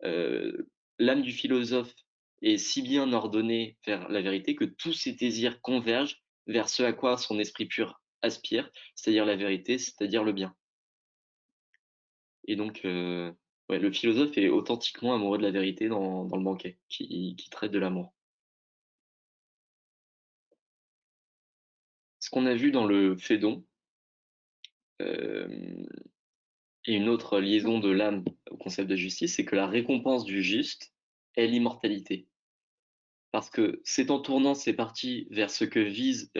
L'âme du philosophe est si bien ordonnée vers la vérité que tous ses désirs convergent vers ce à quoi son esprit pur aspire, c'est-à-dire la vérité, c'est-à-dire le bien. Et donc, ouais, le philosophe est authentiquement amoureux de la vérité dans Le Banquet, qui traite de l'amour. Ce qu'on a vu dans le Phédon, euh, et une autre liaison de l'âme au concept de justice, c'est que la récompense du juste est l'immortalité. Parce que c'est en tournant ces parties vers ce que vise,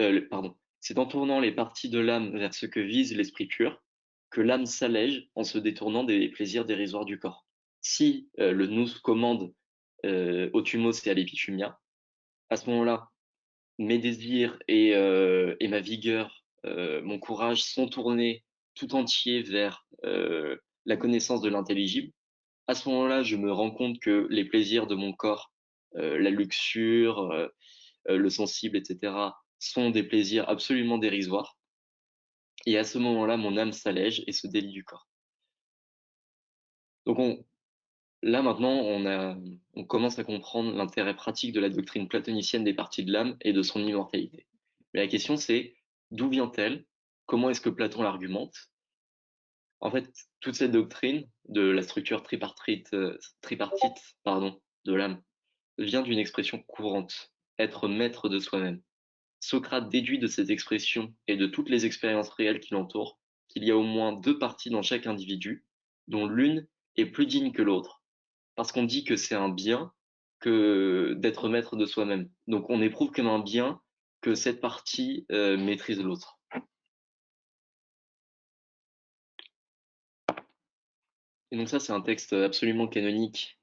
c'est en tournant les parties de l'âme vers ce que vise l'esprit pur que l'âme s'allège en se détournant des plaisirs dérisoires du corps. Si le nous commande au thumos et à l'épithumia, à ce moment-là, mes désirs et ma vigueur, mon courage sont tournés tout entiers vers la connaissance de l'intelligible. À ce moment-là, je me rends compte que les plaisirs de mon corps, la luxure, le sensible, etc., sont des plaisirs absolument dérisoires. Et à ce moment-là, mon âme s'allège et se délie du corps. Donc là maintenant, on commence à comprendre l'intérêt pratique de la doctrine platonicienne des parties de l'âme et de son immortalité. Mais la question c'est, d'où vient-elle? Comment est-ce que Platon l'argumente? En fait, toute cette doctrine de la structure tripartite de l'âme vient d'une expression courante, être maître de soi-même. Socrate déduit de cette expression et de toutes les expériences réelles qui l'entourent qu'il y a au moins deux parties dans chaque individu, dont l'une est plus digne que l'autre, parce qu'on dit que c'est un bien que d'être maître de soi-même. Donc on éprouve comme un bien que cette partie maîtrise l'autre. Et donc ça, c'est un texte absolument canonique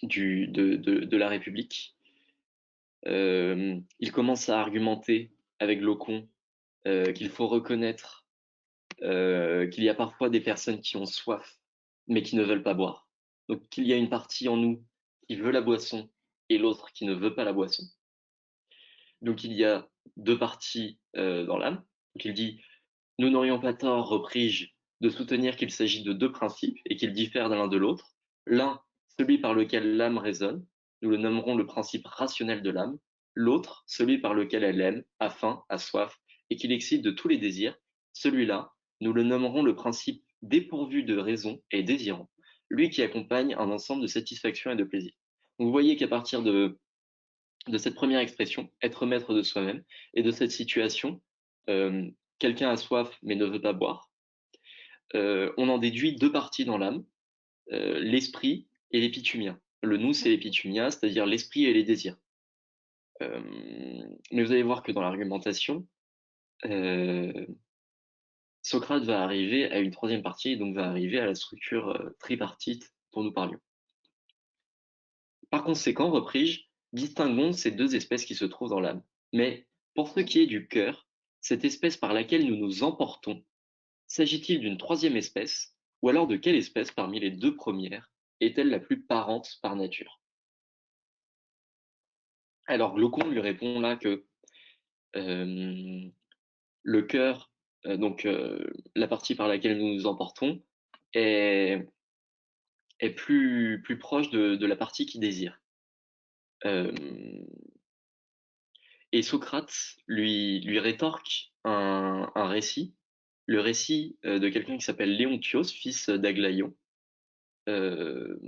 de la République. Il commence à argumenter avec Locon qu'il faut reconnaître qu'il y a parfois des personnes qui ont soif, mais qui ne veulent pas boire. Donc qu'il y a une partie en nous qui veut la boisson et l'autre qui ne veut pas la boisson. Donc il y a deux parties dans l'âme. Donc il dit, nous n'aurions pas tort, repris-je, de soutenir qu'il s'agit de deux principes et qu'ils diffèrent de l'un de l'autre. L'un, celui par lequel l'âme raisonne, nous le nommerons le principe rationnel de l'âme. L'autre, celui par lequel elle aime, a faim, a soif, et qu'il excite de tous les désirs. Celui-là, nous le nommerons le principe dépourvu de raison et désirant, lui qui accompagne un ensemble de satisfaction et de plaisir. Donc vous voyez qu'à partir de cette première expression, être maître de soi-même, et de cette situation, euh, quelqu'un a soif mais ne veut pas boire, on en déduit deux parties dans l'âme, l'esprit et l'épithumia. Le nous, c'est l'épithumia, c'est-à-dire l'esprit et les désirs. Mais vous allez voir que dans l'argumentation, Socrate va arriver à une troisième partie, et donc va arriver à la structure tripartite dont nous parlions. Par conséquent, repris-je, distinguons ces deux espèces qui se trouvent dans l'âme. Mais pour ce qui est du cœur, cette espèce par laquelle nous nous emportons, s'agit-il d'une troisième espèce, ou alors de quelle espèce parmi les deux premières est-elle la plus parente par nature? Alors Glaucon lui répond là que le cœur, donc la partie par laquelle nous nous emportons, est est plus proche de la partie qui désire. Euh, et Socrate lui rétorque un récit, le récit de quelqu'un qui s'appelle Léontios, fils d'Aglaïon. Euh,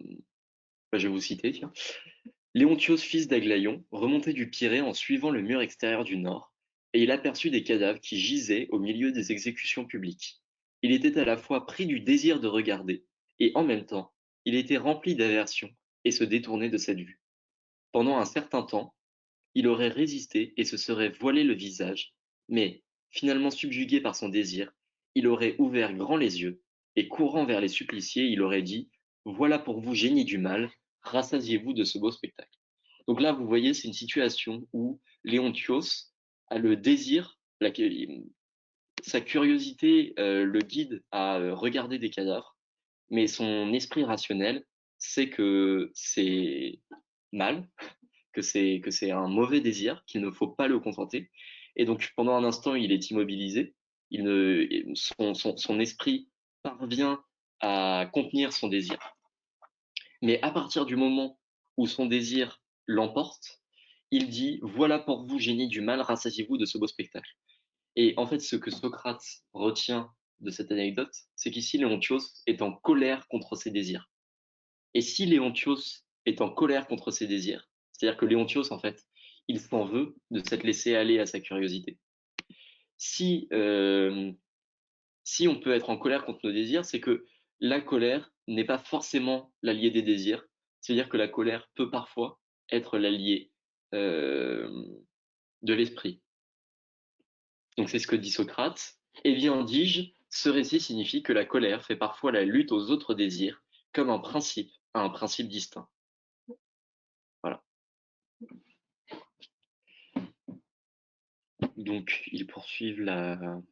je vais vous citer, tiens. Léontios, fils d'Aglaïon, remontait du Pirée en suivant le mur extérieur du nord, et il aperçut des cadavres qui gisaient au milieu des exécutions publiques. Il était à la fois pris du désir de regarder, et en même temps, il était rempli d'aversion et se détournait de cette vue. Pendant un certain temps, il aurait résisté et se serait voilé le visage, mais, finalement subjugué par son désir, il aurait ouvert grand les yeux, et courant vers les suppliciés, il aurait dit: Voilà pour vous, génie du mal, rassasiez-vous de ce beau spectacle. Donc là, vous voyez, c'est une situation où Léontios a le désir, sa curiosité le guide à regarder des cadavres, mais son esprit rationnel sait que c'est mal, que c'est un mauvais désir, qu'il ne faut pas le contenter. Et donc pendant un instant, il est immobilisé. Son esprit parvient à contenir son désir. Mais à partir du moment où son désir l'emporte, il dit: Voilà pour vous, génie du mal, rassasiez-vous de ce beau spectacle. Et en fait, ce que Socrate retient de cette anecdote, c'est qu'ici, Léontios est en colère contre ses désirs. Et si Léontios est en colère contre ses désirs, c'est-à-dire que Léontios, en fait, il s'en veut de s'être laissé aller à sa curiosité. Si, si on peut être en colère contre nos désirs, c'est que la colère n'est pas forcément l'allié des désirs. C'est-à-dire que la colère peut parfois être l'allié euh, de l'esprit. Donc c'est ce que dit Socrate. Eh bien, dis-je, ce récit signifie que la colère fait parfois la lutte aux autres désirs comme un principe à un principe distinct. Voilà. Donc ils poursuivent la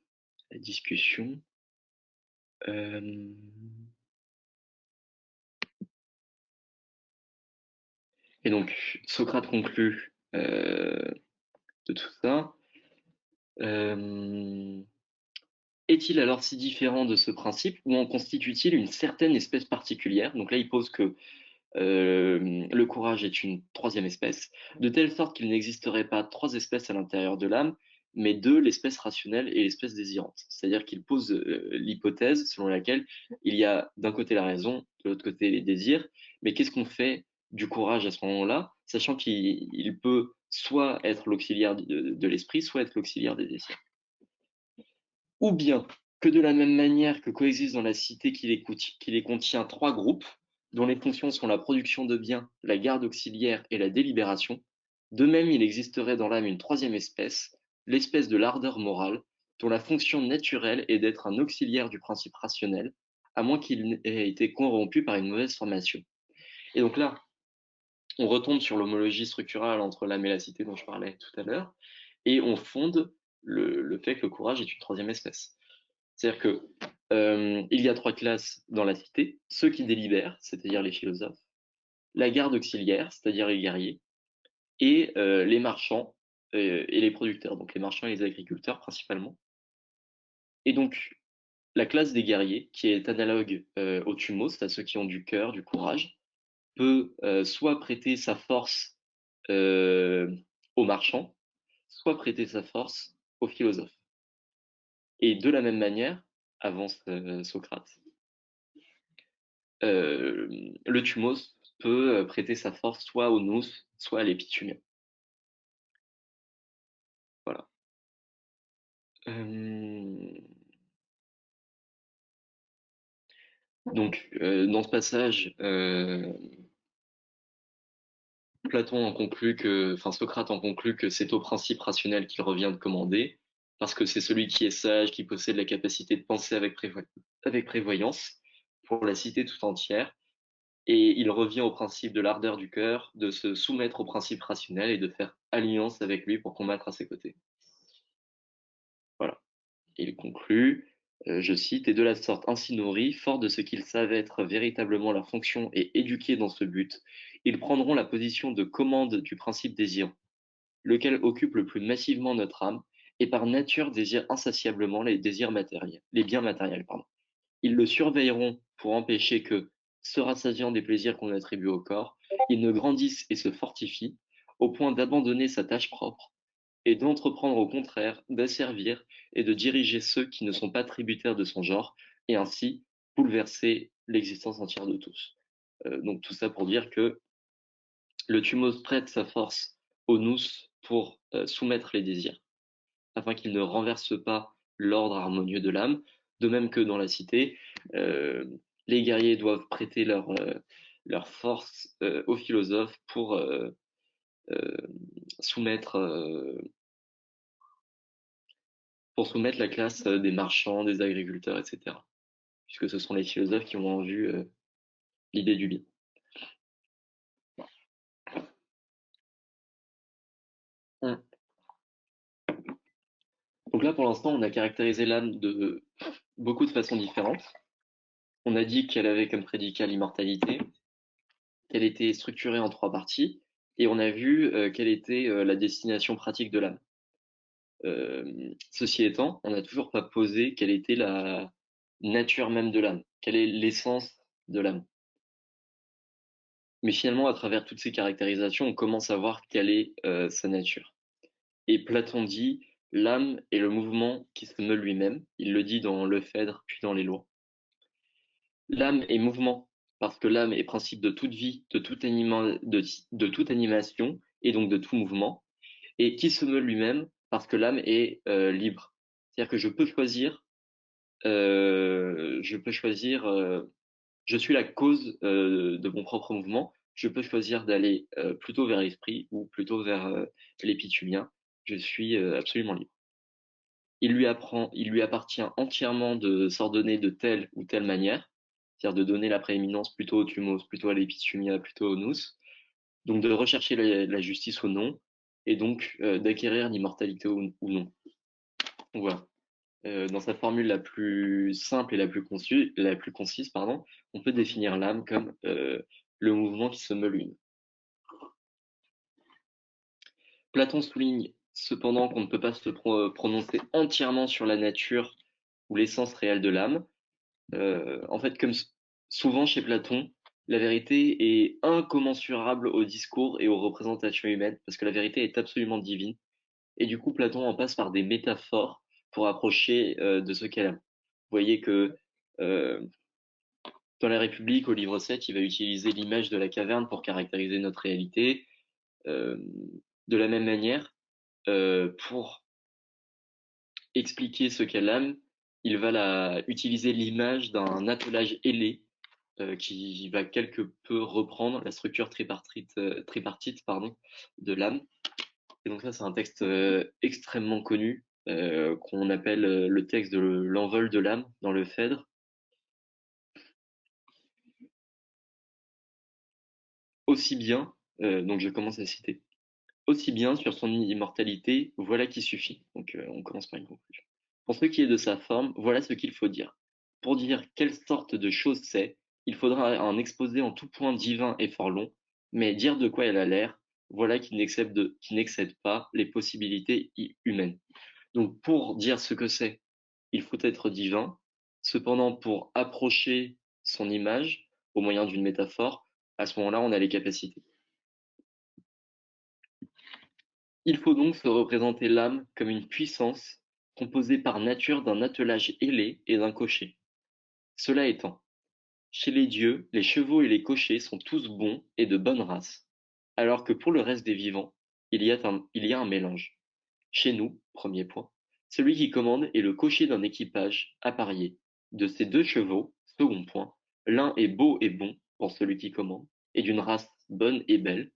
discussion. Et donc Socrate conclut de tout ça. Est-il alors si différent de ce principe ou en constitue-t-il une certaine espèce particulière? Donc là, il pose que le courage est une troisième espèce, de telle sorte qu'il n'existerait pas trois espèces à l'intérieur de l'âme, mais deux, l'espèce rationnelle et l'espèce désirante. C'est-à-dire qu'il pose l'hypothèse selon laquelle il y a d'un côté la raison, de l'autre côté les désirs, mais qu'est-ce qu'on fait du courage à ce moment-là, sachant qu'il peut soit être l'auxiliaire de l'esprit, soit être l'auxiliaire des désirs. Ou bien que de la même manière que coexistent dans la cité qui les contient trois groupes, dont les fonctions sont la production de biens, la garde auxiliaire et la délibération, de même il existerait dans l'âme une troisième espèce, l'espèce de l'ardeur morale, dont la fonction naturelle est d'être un auxiliaire du principe rationnel, à moins qu'il ait été corrompu par une mauvaise formation. Et donc là, on retombe sur l'homologie structurale entre l'âme et la cité dont je parlais tout à l'heure, et on fonde le fait que le courage est une troisième espèce. C'est-à-dire que il y a trois classes dans la cité: ceux qui délibèrent, c'est-à-dire les philosophes, la garde auxiliaire, c'est-à-dire les guerriers, et les marchands et les producteurs, donc les marchands et les agriculteurs principalement. Et donc la classe des guerriers, qui est analogue aux thumos, à ceux qui ont du cœur, du courage, peut soit prêter sa force aux marchands, soit prêter sa force aux philosophes. Et de la même manière, avance Socrate, le thumos peut prêter sa force soit aux nous, soit à l'épithumiens. Voilà. Donc, dans ce passage, Socrate en conclut que c'est au principe rationnel qu'il revient de commander, parce que c'est celui qui est sage, qui possède la capacité de penser avec prévoyance pour la cité tout entière, et il revient au principe de l'ardeur du cœur, de se soumettre au principe rationnel et de faire alliance avec lui pour combattre à ses côtés. Voilà. Il conclut, je cite: Et de la sorte ainsi nourris, forts de ce qu'ils savent être véritablement leur fonction et éduqués dans ce but, ils prendront la position de commande du principe désirant, lequel occupe le plus massivement notre âme, et par nature désire insatiablement les biens matériels. Ils le surveilleront pour empêcher que, se rassasiant des plaisirs qu'on attribue au corps, il ne grandisse et se fortifie au point d'abandonner sa tâche propre et d'entreprendre au contraire d'asservir et de diriger ceux qui ne sont pas tributaires de son genre, et ainsi bouleverser l'existence entière de tous. Donc tout ça pour dire que le thumos prête sa force au nous pour soumettre les désirs, afin qu'ils ne renversent pas l'ordre harmonieux de l'âme, de même que dans la cité, euh, les guerriers doivent prêter leur force aux philosophes euh, soumettre, euh, pour soumettre la classe des marchands, des agriculteurs, etc. Puisque ce sont les philosophes qui ont en vue l'idée du bien. Hum. Donc là, pour l'instant, on a caractérisé l'âme de beaucoup de façons différentes. On a dit qu'elle avait comme prédicat l'immortalité, qu'elle était structurée en 3 parties, et on a vu quelle était la destination pratique de l'âme. Ceci étant, on n'a toujours pas posé quelle était la nature même de l'âme, quelle est l'essence de l'âme. Mais finalement, à travers toutes ces caractérisations, on commence à voir quelle est sa nature. Et Platon dit, l'âme est le mouvement qui se meut lui-même. Il le dit dans le Phèdre, puis dans les Lois. L'âme est mouvement, parce que l'âme est principe de toute vie, de toute animation, et donc de tout mouvement, et qui se meut lui-même, parce que l'âme est libre. C'est-à-dire que je peux choisir, je suis la cause de mon propre mouvement, je peux choisir d'aller plutôt vers l'esprit ou plutôt vers l'épithumien, je suis absolument libre. Il lui appartient entièrement de s'ordonner de telle ou telle manière, c'est-à-dire de donner la prééminence plutôt au thumos, plutôt à l'épithumia, plutôt au nous, donc de rechercher la justice ou non, et donc d'acquérir l'immortalité ou non. Donc voilà. Dans sa formule la plus simple et la plus concise, pardon, on peut définir l'âme comme le mouvement qui se meut lui. Platon souligne cependant qu'on ne peut pas se prononcer entièrement sur la nature ou l'essence réelle de l'âme. En fait, comme souvent chez Platon, la vérité est incommensurable au discours et aux représentations humaines, parce que la vérité est absolument divine. Et du coup, Platon en passe par des métaphores pour approcher de ce qu'elle aime. Vous voyez que euh, dans la République, au livre 7, il va utiliser l'image de la caverne pour caractériser notre réalité. Euh, de la même manière, pour expliquer ce qu'est l'âme, il va utiliser l'image d'un attelage ailé qui va quelque peu reprendre la structure tripartite pardon, de l'âme. Et donc ça, c'est un texte extrêmement connu qu'on appelle le texte de l'envol de l'âme dans le Phèdre. Aussi bien, donc je commence à citer, aussi bien sur son immortalité, voilà qui suffit. Donc on commence par une conclusion. Pour ce qui est de sa forme, voilà ce qu'il faut dire. Pour dire quelle sorte de chose c'est, il faudra un exposé en tout point divin et fort long, mais dire de quoi elle a l'air, voilà qui n'excède pas les possibilités humaines. Donc pour dire ce que c'est, il faut être divin. Cependant, pour approcher son image au moyen d'une métaphore, à ce moment-là, on a les capacités. Il faut donc se représenter l'âme comme une puissance composée par nature d'un attelage ailé et d'un cocher. Cela étant, chez les dieux, les chevaux et les cochers sont tous bons et de bonne race, alors que pour le reste des vivants, il y a un mélange. Chez nous, premier point, celui qui commande est le cocher d'un équipage apparié. De ces 2 chevaux, second point, l'un est beau et bon pour celui qui commande, et d'une race bonne et belle,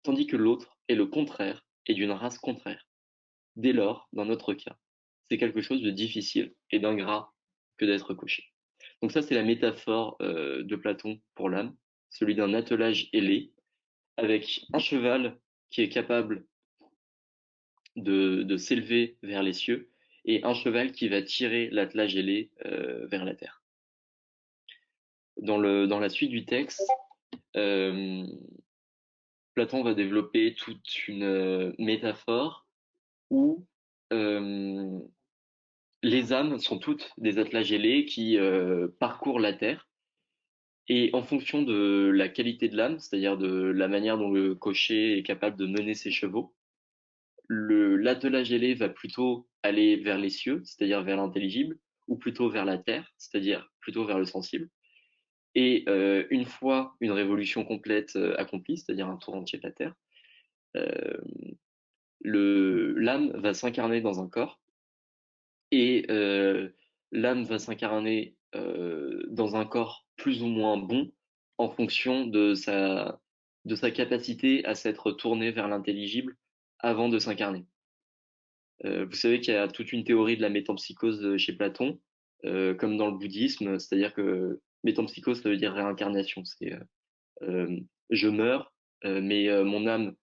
tandis que l'autre est le contraire et d'une race contraire. Dès lors, dans notre cas, c'est quelque chose de difficile et d'ingrat que d'être cocher. Donc ça, c'est la métaphore de Platon pour l'âme, celui d'un attelage ailé, avec un cheval qui est capable de s'élever vers les cieux, et un cheval qui va tirer l'attelage ailé vers la terre. Dans la suite du texte, euh, Platon va développer toute une métaphore où euh, les âmes sont toutes des attelages ailés qui parcourent la terre Et en fonction de la qualité de l'âme, c'est-à-dire de la manière dont le cocher est capable de mener ses chevaux, l'attelage ailé va plutôt aller vers les cieux, c'est-à-dire vers l'intelligible, ou plutôt vers la terre, c'est-à-dire plutôt vers le sensible. Et une fois une révolution complète accomplie, c'est-à-dire un tour entier de la Terre, euh, l'âme va s'incarner dans un corps et l'âme va s'incarner dans un corps plus ou moins bon en fonction de sa capacité à s'être tournée vers l'intelligible avant de s'incarner. Vous savez qu'il y a toute une théorie de la métempsychose chez Platon, comme dans le bouddhisme, c'est-à-dire que métempsychose, ça veut dire réincarnation. C'est je meurs, mais mon âme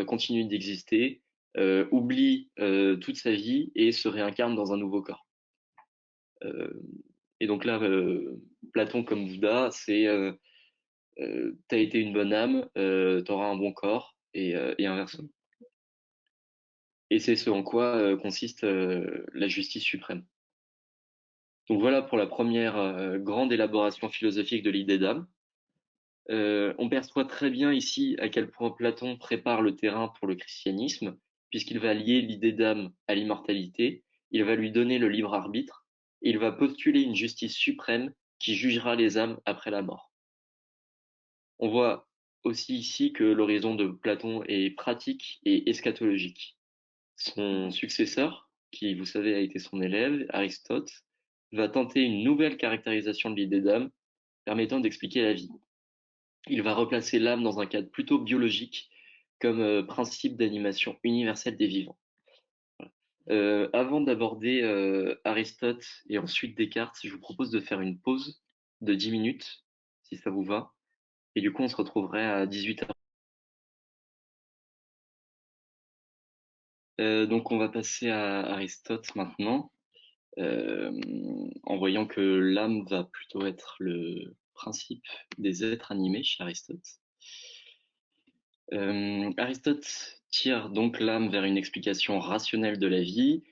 continue d'exister, oublie toute sa vie et se réincarne dans un nouveau corps. Et donc là, Platon comme Bouddha, c'est t'as été une bonne âme, t'auras un bon corps, et inversement. Et c'est ce en quoi consiste la justice suprême. Donc voilà pour la première grande élaboration philosophique de l'idée d'âme. On perçoit très bien ici à quel point Platon prépare le terrain pour le christianisme, puisqu'il va lier l'idée d'âme à l'immortalité, il va lui donner le libre arbitre, et il va postuler une justice suprême qui jugera les âmes après la mort. On voit aussi ici que l'horizon de Platon est pratique et eschatologique. Son successeur, qui vous savez a été son élève, Aristote, va tenter une nouvelle caractérisation de l'idée d'âme permettant d'expliquer la vie. Il va replacer l'âme dans un cadre plutôt biologique comme principe d'animation universelle des vivants. Avant d'aborder Aristote et ensuite Descartes, je vous propose de faire une pause de 10 minutes, si ça vous va. Et du coup, on se retrouverait à 18h. Donc, on va passer à Aristote maintenant, euh, en voyant que l'âme va plutôt être le principe des êtres animés chez Aristote. Aristote tire donc l'âme vers une explication rationnelle de la vie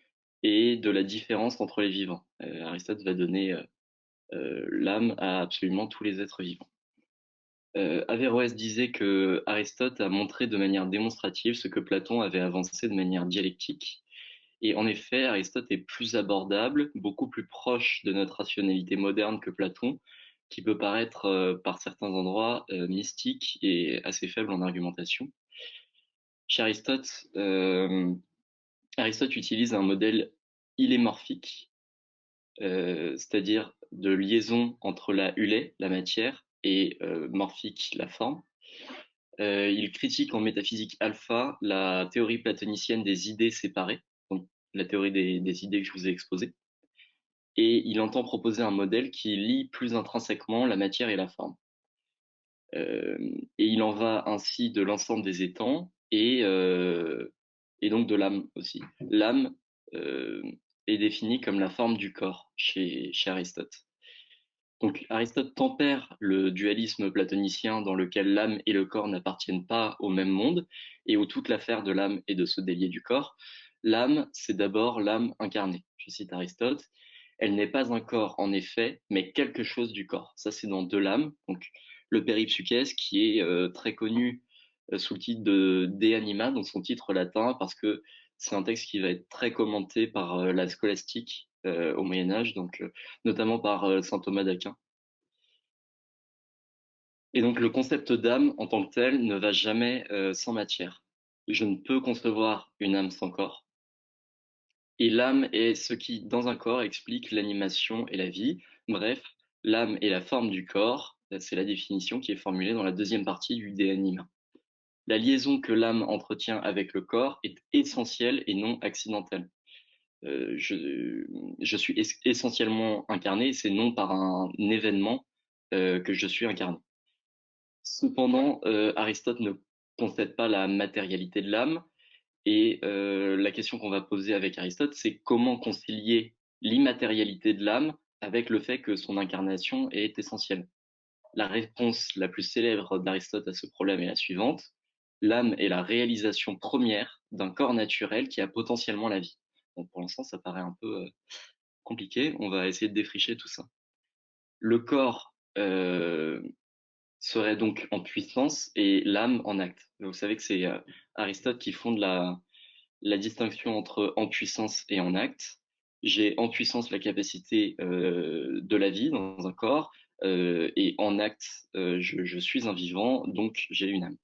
et de la différence entre les vivants. Aristote va donner l'âme à absolument tous les êtres vivants. Averroès disait que Aristote a montré de manière démonstrative ce que Platon avait avancé de manière dialectique. Et en effet, Aristote est plus abordable, beaucoup plus proche de notre rationalité moderne que Platon, qui peut paraître par certains endroits mystique et assez faible en argumentation. Chez Aristote, Aristote utilise un modèle ilémorphique, c'est-à-dire de liaison entre la hulée, la matière, et morphique, la forme. Il critique en métaphysique alpha la théorie platonicienne des idées séparées, donc la théorie des idées que je vous ai exposées, et il entend proposer un modèle qui lie plus intrinsèquement la matière et la forme. Et il en va ainsi de l'ensemble des étangs et donc de l'âme aussi. L'âme est définie comme la forme du corps chez Aristote. Donc Aristote tempère le dualisme platonicien dans lequel l'âme et le corps n'appartiennent pas au même monde et où toute l'affaire de l'âme est de se délier du corps. L'âme, c'est d'abord l'âme incarnée. Je cite Aristote. Elle n'est pas un corps en effet, mais quelque chose du corps. Ça, c'est dans De l'âme, donc le Péripsuchès, qui est très connu sous le titre de De Anima, donc son titre latin, parce que c'est un texte qui va être très commenté par la scolastique au Moyen Âge, donc notamment par saint Thomas d'Aquin. Et donc le concept d'âme en tant que tel ne va jamais sans matière. Je ne peux concevoir une âme sans corps. Et l'âme est ce qui, dans un corps, explique l'animation et la vie. Bref, l'âme est la forme du corps. C'est la définition qui est formulée dans la deuxième partie du De Anima. La liaison que l'âme entretient avec le corps est essentielle et non accidentelle. Je suis essentiellement incarné, c'est non par un événement que je suis incarné. Cependant, Aristote ne concède pas la matérialité de l'âme, et la question qu'on va poser avec Aristote, c'est comment concilier l'immatérialité de l'âme avec le fait que son incarnation est essentielle. La réponse la plus célèbre d'Aristote à ce problème est la suivante. L'âme est la réalisation première d'un corps naturel qui a potentiellement la vie. Donc pour l'instant, ça paraît un peu compliqué. On va essayer de défricher tout ça. Le corps serait donc en puissance et l'âme en acte. Vous savez que c'est Aristote qui fonde la distinction entre en puissance et en acte. J'ai en puissance la capacité de la vie dans un corps et en acte, je suis un vivant, donc j'ai une âme.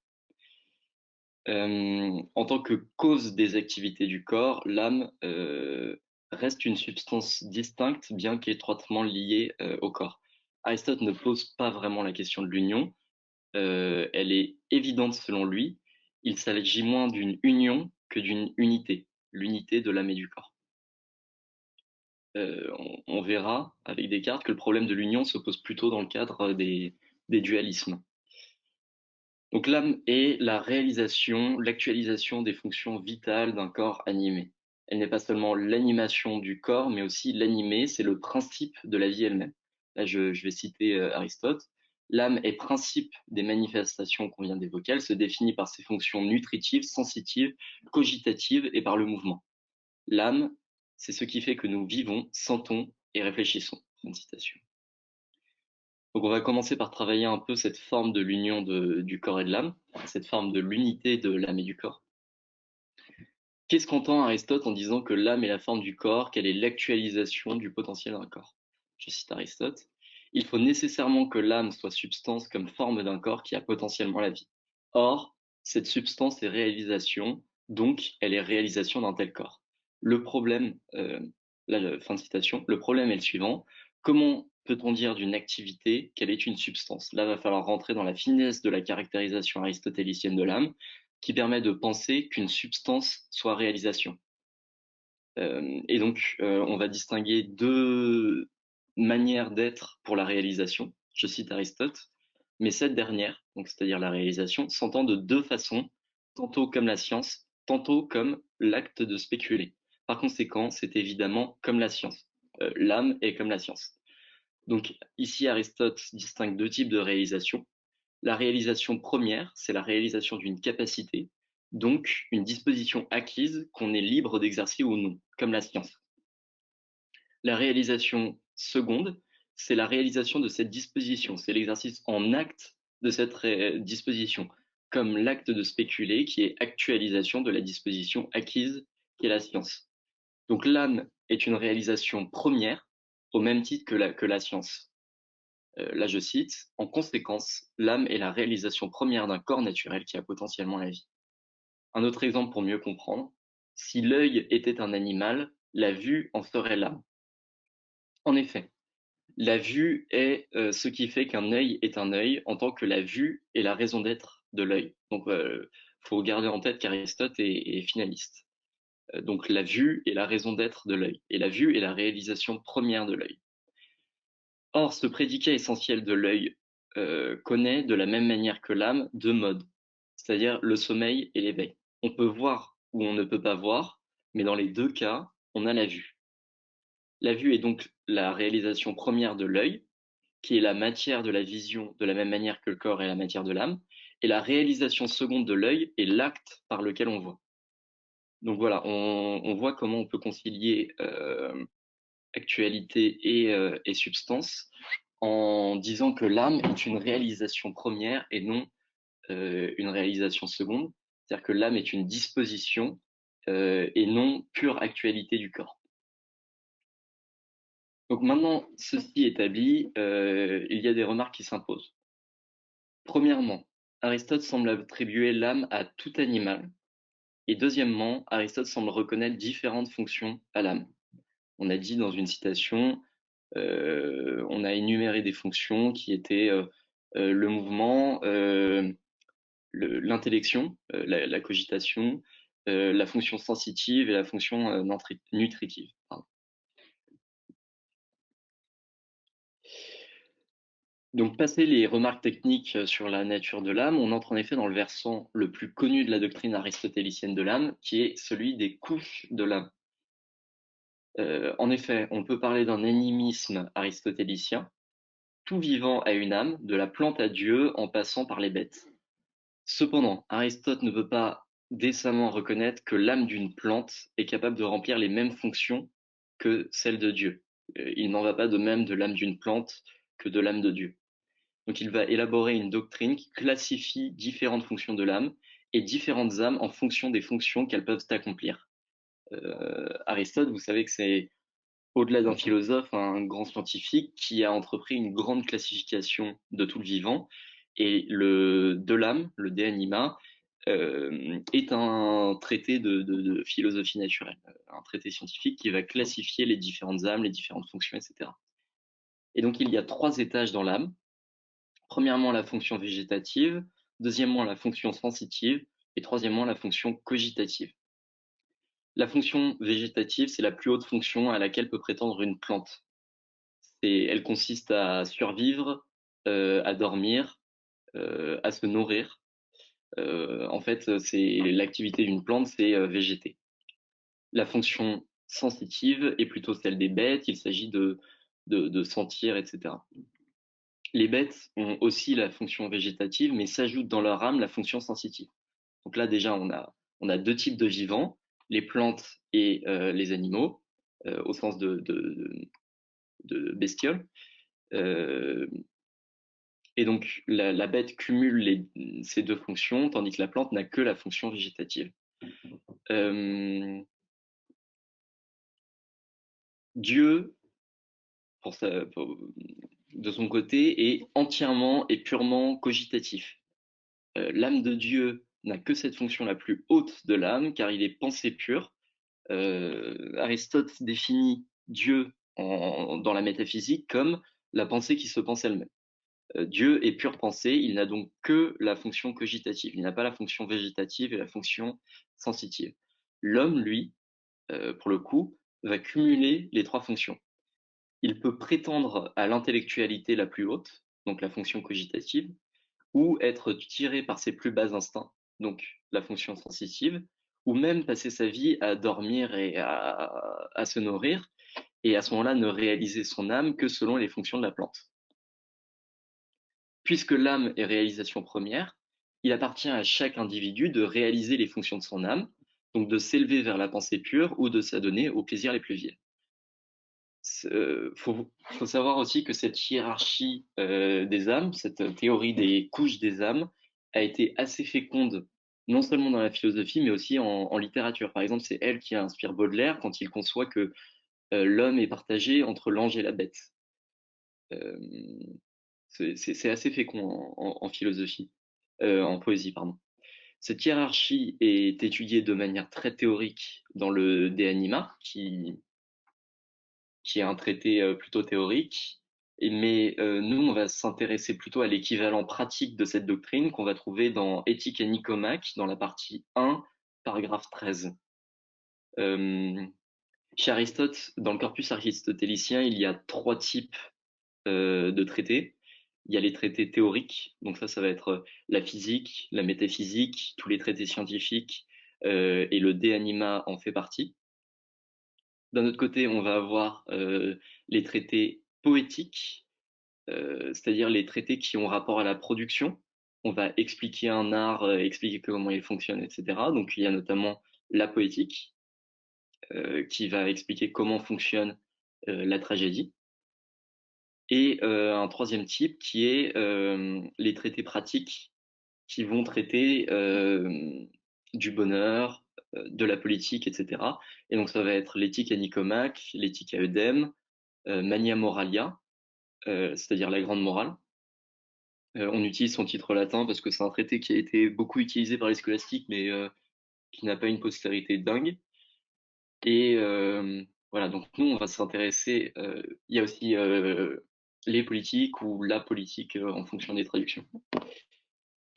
En tant que cause des activités du corps, l'âme reste une substance distincte, bien qu'étroitement liée au corps. Aristote ne pose pas vraiment la question de l'union, elle est évidente selon lui. Il s'agit moins d'une union que d'une unité, l'unité de l'âme et du corps. On verra avec Descartes que le problème de l'union se pose plutôt dans le cadre des dualismes. Donc l'âme est la réalisation, l'actualisation des fonctions vitales d'un corps animé. Elle n'est pas seulement l'animation du corps, mais aussi l'animé, c'est le principe de la vie elle-même. Là, je vais citer Aristote. L'âme est principe des manifestations qu'on vient d'évoquer. Elle se définit par ses fonctions nutritives, sensitives, cogitatives et par le mouvement. L'âme, c'est ce qui fait que nous vivons, sentons et réfléchissons. Fin de citation. Donc on va commencer par travailler un peu cette forme de l'union du corps et de l'âme, cette forme de l'unité de l'âme et du corps. Qu'est-ce qu'entend Aristote en disant que l'âme est la forme du corps, qu'elle est l'actualisation du potentiel d'un corps? Je cite Aristote. Il faut nécessairement que l'âme soit substance comme forme d'un corps qui a potentiellement la vie. Or, cette substance est réalisation, donc elle est réalisation d'un tel corps. Le problème, fin de citation, le problème est le suivant. Comment peut-on dire d'une activité qu'elle est une substance? Là, il va falloir rentrer dans la finesse de la caractérisation aristotélicienne de l'âme, qui permet de penser qu'une substance soit réalisation. Et donc, on va distinguer deux manières d'être pour la réalisation. Je cite Aristote, mais cette dernière, donc c'est-à-dire la réalisation, s'entend de deux façons, tantôt comme la science, tantôt comme l'acte de spéculer. Par conséquent, c'est évidemment comme la science. L'âme est comme la science. Donc ici, Aristote distingue deux types de réalisation. La réalisation première, c'est la réalisation d'une capacité, donc une disposition acquise qu'on est libre d'exercer ou non, comme la science. La réalisation seconde, c'est la réalisation de cette disposition, c'est l'exercice en acte de cette disposition, comme l'acte de spéculer qui est actualisation de la disposition acquise qui est la science. Donc l'âme est une réalisation première au même titre que la science. Là, je cite, en conséquence, l'âme est la réalisation première d'un corps naturel qui a potentiellement la vie. Un autre exemple pour mieux comprendre, si l'œil était un animal, la vue en serait l'âme. En effet, la vue est ce qui fait qu'un œil est un œil en tant que la vue est la raison d'être de l'œil. Donc, faut garder en tête qu'Aristote est finaliste. Donc, la vue est la raison d'être de l'œil. Et la vue est la réalisation première de l'œil. Or, ce prédicat essentiel de l'œil connaît, de la même manière que l'âme, deux modes, c'est-à-dire le sommeil et l'éveil. On peut voir ou on ne peut pas voir, mais dans les deux cas, on a la vue. La vue est donc la réalisation première de l'œil, qui est la matière de la vision de la même manière que le corps est la matière de l'âme, et la réalisation seconde de l'œil est l'acte par lequel on voit. Donc voilà, on voit comment on peut concilier actualité et substance en disant que l'âme est une réalisation première et non une réalisation seconde. C'est-à-dire que l'âme est une disposition et non pure actualité du corps. Donc maintenant, ceci établi, il y a des remarques qui s'imposent. Premièrement, Aristote semble attribuer l'âme à tout animal. Et deuxièmement, Aristote semble reconnaître différentes fonctions à l'âme. On a dit dans une citation, on a énuméré des fonctions qui étaient le mouvement, l'intellection, la cogitation, la fonction sensitive et la fonction nutritive. Pardon. Donc, passé les remarques techniques sur la nature de l'âme, on entre en effet dans le versant le plus connu de la doctrine aristotélicienne de l'âme, qui est celui des couches de l'âme. En effet, on peut parler d'un animisme aristotélicien. Tout vivant a une âme, de la plante à Dieu en passant par les bêtes. Cependant, Aristote ne peut pas décemment reconnaître que l'âme d'une plante est capable de remplir les mêmes fonctions que celle de Dieu. Il n'en va pas de même de l'âme d'une plante que de l'âme de Dieu. Donc il va élaborer une doctrine qui classifie différentes fonctions de l'âme et différentes âmes en fonction des fonctions qu'elles peuvent accomplir. Aristote, vous savez que c'est au-delà d'un philosophe, un grand scientifique qui a entrepris une grande classification de tout le vivant. Et le De l'âme, le De Anima, est un traité de philosophie naturelle, un traité scientifique qui va classifier les différentes âmes, les différentes fonctions, etc. Et donc il y a 3 étages dans l'âme. Premièrement, la fonction végétative, deuxièmement, la fonction sensitive, et troisièmement, la fonction cogitative. La fonction végétative, c'est la plus haute fonction à laquelle peut prétendre une plante. Elle consiste à survivre, à dormir, à se nourrir. En fait, c'est l'activité d'une plante, c'est végéter. La fonction sensitive est plutôt celle des bêtes. Il s'agit de sentir, etc. Les bêtes ont aussi la fonction végétative, mais s'ajoute dans leur âme la fonction sensitive. Donc là, déjà, on a 2 types de vivants, les plantes et les animaux, au sens de bestioles. Et donc, la bête cumule ces 2 fonctions, tandis que la plante n'a que la fonction végétative. Dieu, de son côté, est entièrement et purement cogitatif. L'âme de Dieu n'a que cette fonction la plus haute de l'âme, car il est pensée pure. Aristote définit Dieu dans la métaphysique comme la pensée qui se pense elle-même. Dieu est pure pensée, il n'a donc que la fonction cogitative, il n'a pas la fonction végétative et la fonction sensitive. L'homme, lui, pour le coup, va cumuler les 3 fonctions. Il peut prétendre à l'intellectualité la plus haute, donc la fonction cogitative, ou être tiré par ses plus bas instincts, donc la fonction sensitive, ou même passer sa vie à dormir et à se nourrir, et à ce moment-là ne réaliser son âme que selon les fonctions de la plante. Puisque l'âme est réalisation première, il appartient à chaque individu de réaliser les fonctions de son âme, donc de s'élever vers la pensée pure ou de s'adonner aux plaisirs les plus vils. Faut savoir aussi que cette hiérarchie des âmes, cette théorie des couches des âmes, a été assez féconde, non seulement dans la philosophie, mais aussi en littérature. Par exemple, c'est elle qui inspire Baudelaire quand il conçoit que l'homme est partagé entre l'ange et la bête. Euh, c'est assez fécond en philosophie, en poésie, pardon. Cette hiérarchie est étudiée de manière très théorique dans le De Anima, qui est un traité plutôt théorique. Mais nous, on va s'intéresser plutôt à l'équivalent pratique de cette doctrine qu'on va trouver dans Éthique et Nicomaque, dans la partie 1, paragraphe 13. Chez Aristote, dans le corpus aristotélicien, il y a 3 types de traités. Il y a les traités théoriques, donc ça va être la physique, la métaphysique, tous les traités scientifiques, et le De Anima en fait partie. D'un autre côté, on va avoir les traités poétiques, c'est-à-dire les traités qui ont rapport à la production. On va expliquer un art, expliquer comment il fonctionne, etc. Donc il y a notamment la poétique, qui va expliquer comment fonctionne la tragédie. Et un troisième type qui est les traités pratiques qui vont traiter du bonheur, de la politique, etc. Et donc ça va être l'éthique à Nicomaque, l'éthique à Eudème, Mania Moralia, c'est-à-dire la grande morale. On utilise son titre latin parce que c'est un traité qui a été beaucoup utilisé par les scolastiques, mais qui n'a pas une postérité dingue. Et voilà, donc nous, on va s'intéresser. Il y a aussi les politiques ou la politique en fonction des traductions.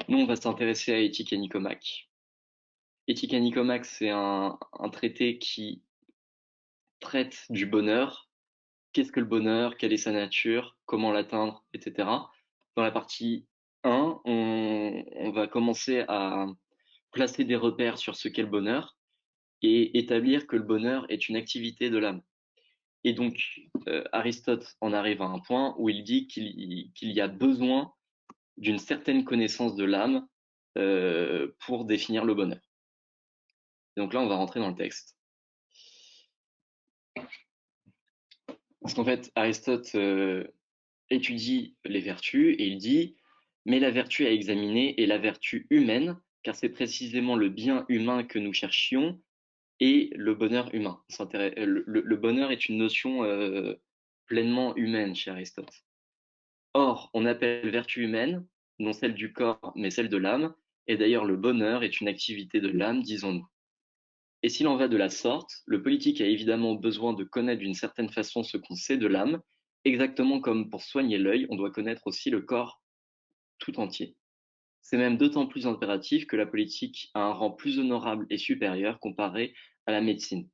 Nous, on va s'intéresser à Éthique à Nicomaque. Éthique à Nicomaque, c'est un traité qui traite du bonheur. Qu'est-ce que le bonheur? Quelle est sa nature? Comment l'atteindre? Etc. Dans la partie 1, on va commencer à placer des repères sur ce qu'est le bonheur et établir que le bonheur est une activité de l'âme. Et donc, Aristote en arrive à un point où il dit qu'il y a besoin d'une certaine connaissance de l'âme pour définir le bonheur. Et donc là, on va rentrer dans le texte. Parce qu'en fait, Aristote étudie les vertus et il dit mais la vertu à examiner est la vertu humaine, car c'est précisément le bien humain que nous cherchions et le bonheur humain. Le bonheur est une notion pleinement humaine chez Aristote. Or, on appelle vertu humaine, non celle du corps, mais celle de l'âme, et d'ailleurs le bonheur est une activité de l'âme, disons-nous. Et s'il en va de la sorte, le politique a évidemment besoin de connaître d'une certaine façon ce qu'on sait de l'âme, exactement comme pour soigner l'œil, on doit connaître aussi le corps tout entier. C'est même d'autant plus impératif que la politique a un rang plus honorable et supérieur comparé à la médecine.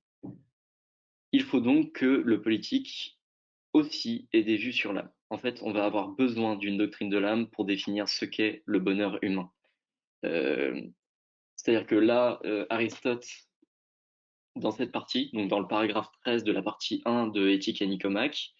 Il faut donc que le politique aussi ait des vues sur l'âme. En fait, on va avoir besoin d'une doctrine de l'âme pour définir ce qu'est le bonheur humain. C'est-à-dire que là, Aristote, dans cette partie, donc dans le paragraphe 13 de la partie 1 de Éthique et Nicomaque,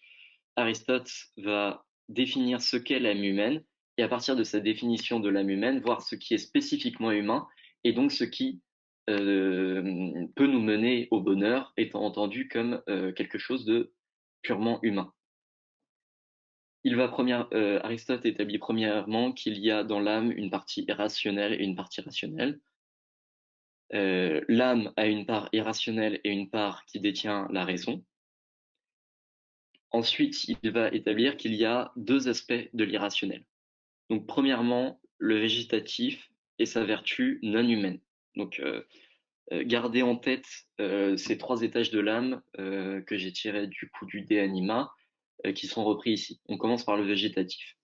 Aristote va définir ce qu'est l'âme humaine et à partir de sa définition de l'âme humaine, voir ce qui est spécifiquement humain et donc ce qui peut nous mener au bonheur, étant entendu comme quelque chose de purement humain. Aristote établit premièrement qu'il y a dans l'âme une partie irrationnelle et une partie rationnelle. L'âme a une part irrationnelle et une part qui détient la raison. Ensuite, il va établir qu'il y a deux aspects de l'irrationnel. Donc, premièrement, le végétatif et sa vertu non humaine. Donc, gardez en tête ces trois étages de l'âme que j'ai tirés du coup du De Anima, qui sont repris ici. On commence par le végétatif.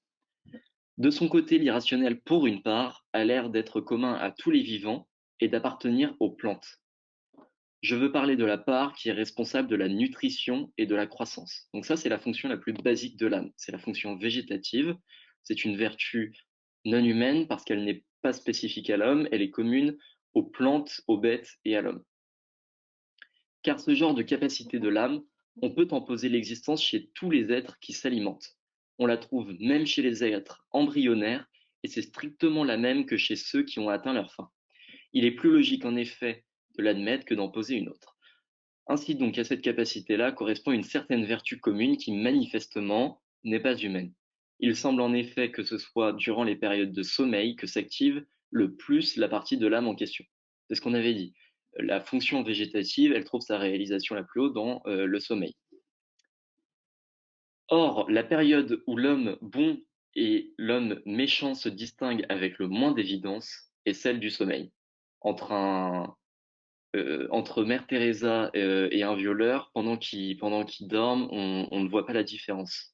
De son côté, l'irrationnel, pour une part, a l'air d'être commun à tous les vivants et d'appartenir aux plantes. Je veux parler de la part qui est responsable de la nutrition et de la croissance. Donc ça, c'est la fonction la plus basique de l'âme. C'est la fonction végétative. C'est une vertu non humaine parce qu'elle n'est pas spécifique à l'homme, elle est commune aux plantes, aux bêtes et à l'homme. Car ce genre de capacité de l'âme, on peut en poser l'existence chez tous les êtres qui s'alimentent. On la trouve même chez les êtres embryonnaires et c'est strictement la même que chez ceux qui ont atteint leur fin. Il est plus logique en effet de l'admettre que d'en poser une autre. Ainsi donc à cette capacité-là correspond une certaine vertu commune qui manifestement n'est pas humaine. Il semble en effet que ce soit durant les périodes de sommeil que s'active le plus la partie de l'âme en question. C'est ce qu'on avait dit. La fonction végétative, elle trouve sa réalisation la plus haute dans le sommeil. Or, la période où l'homme bon et l'homme méchant se distinguent avec le moins d'évidence est celle du sommeil. Entre Mère Teresa et un violeur, pendant qu'ils dorment, on ne voit pas la différence.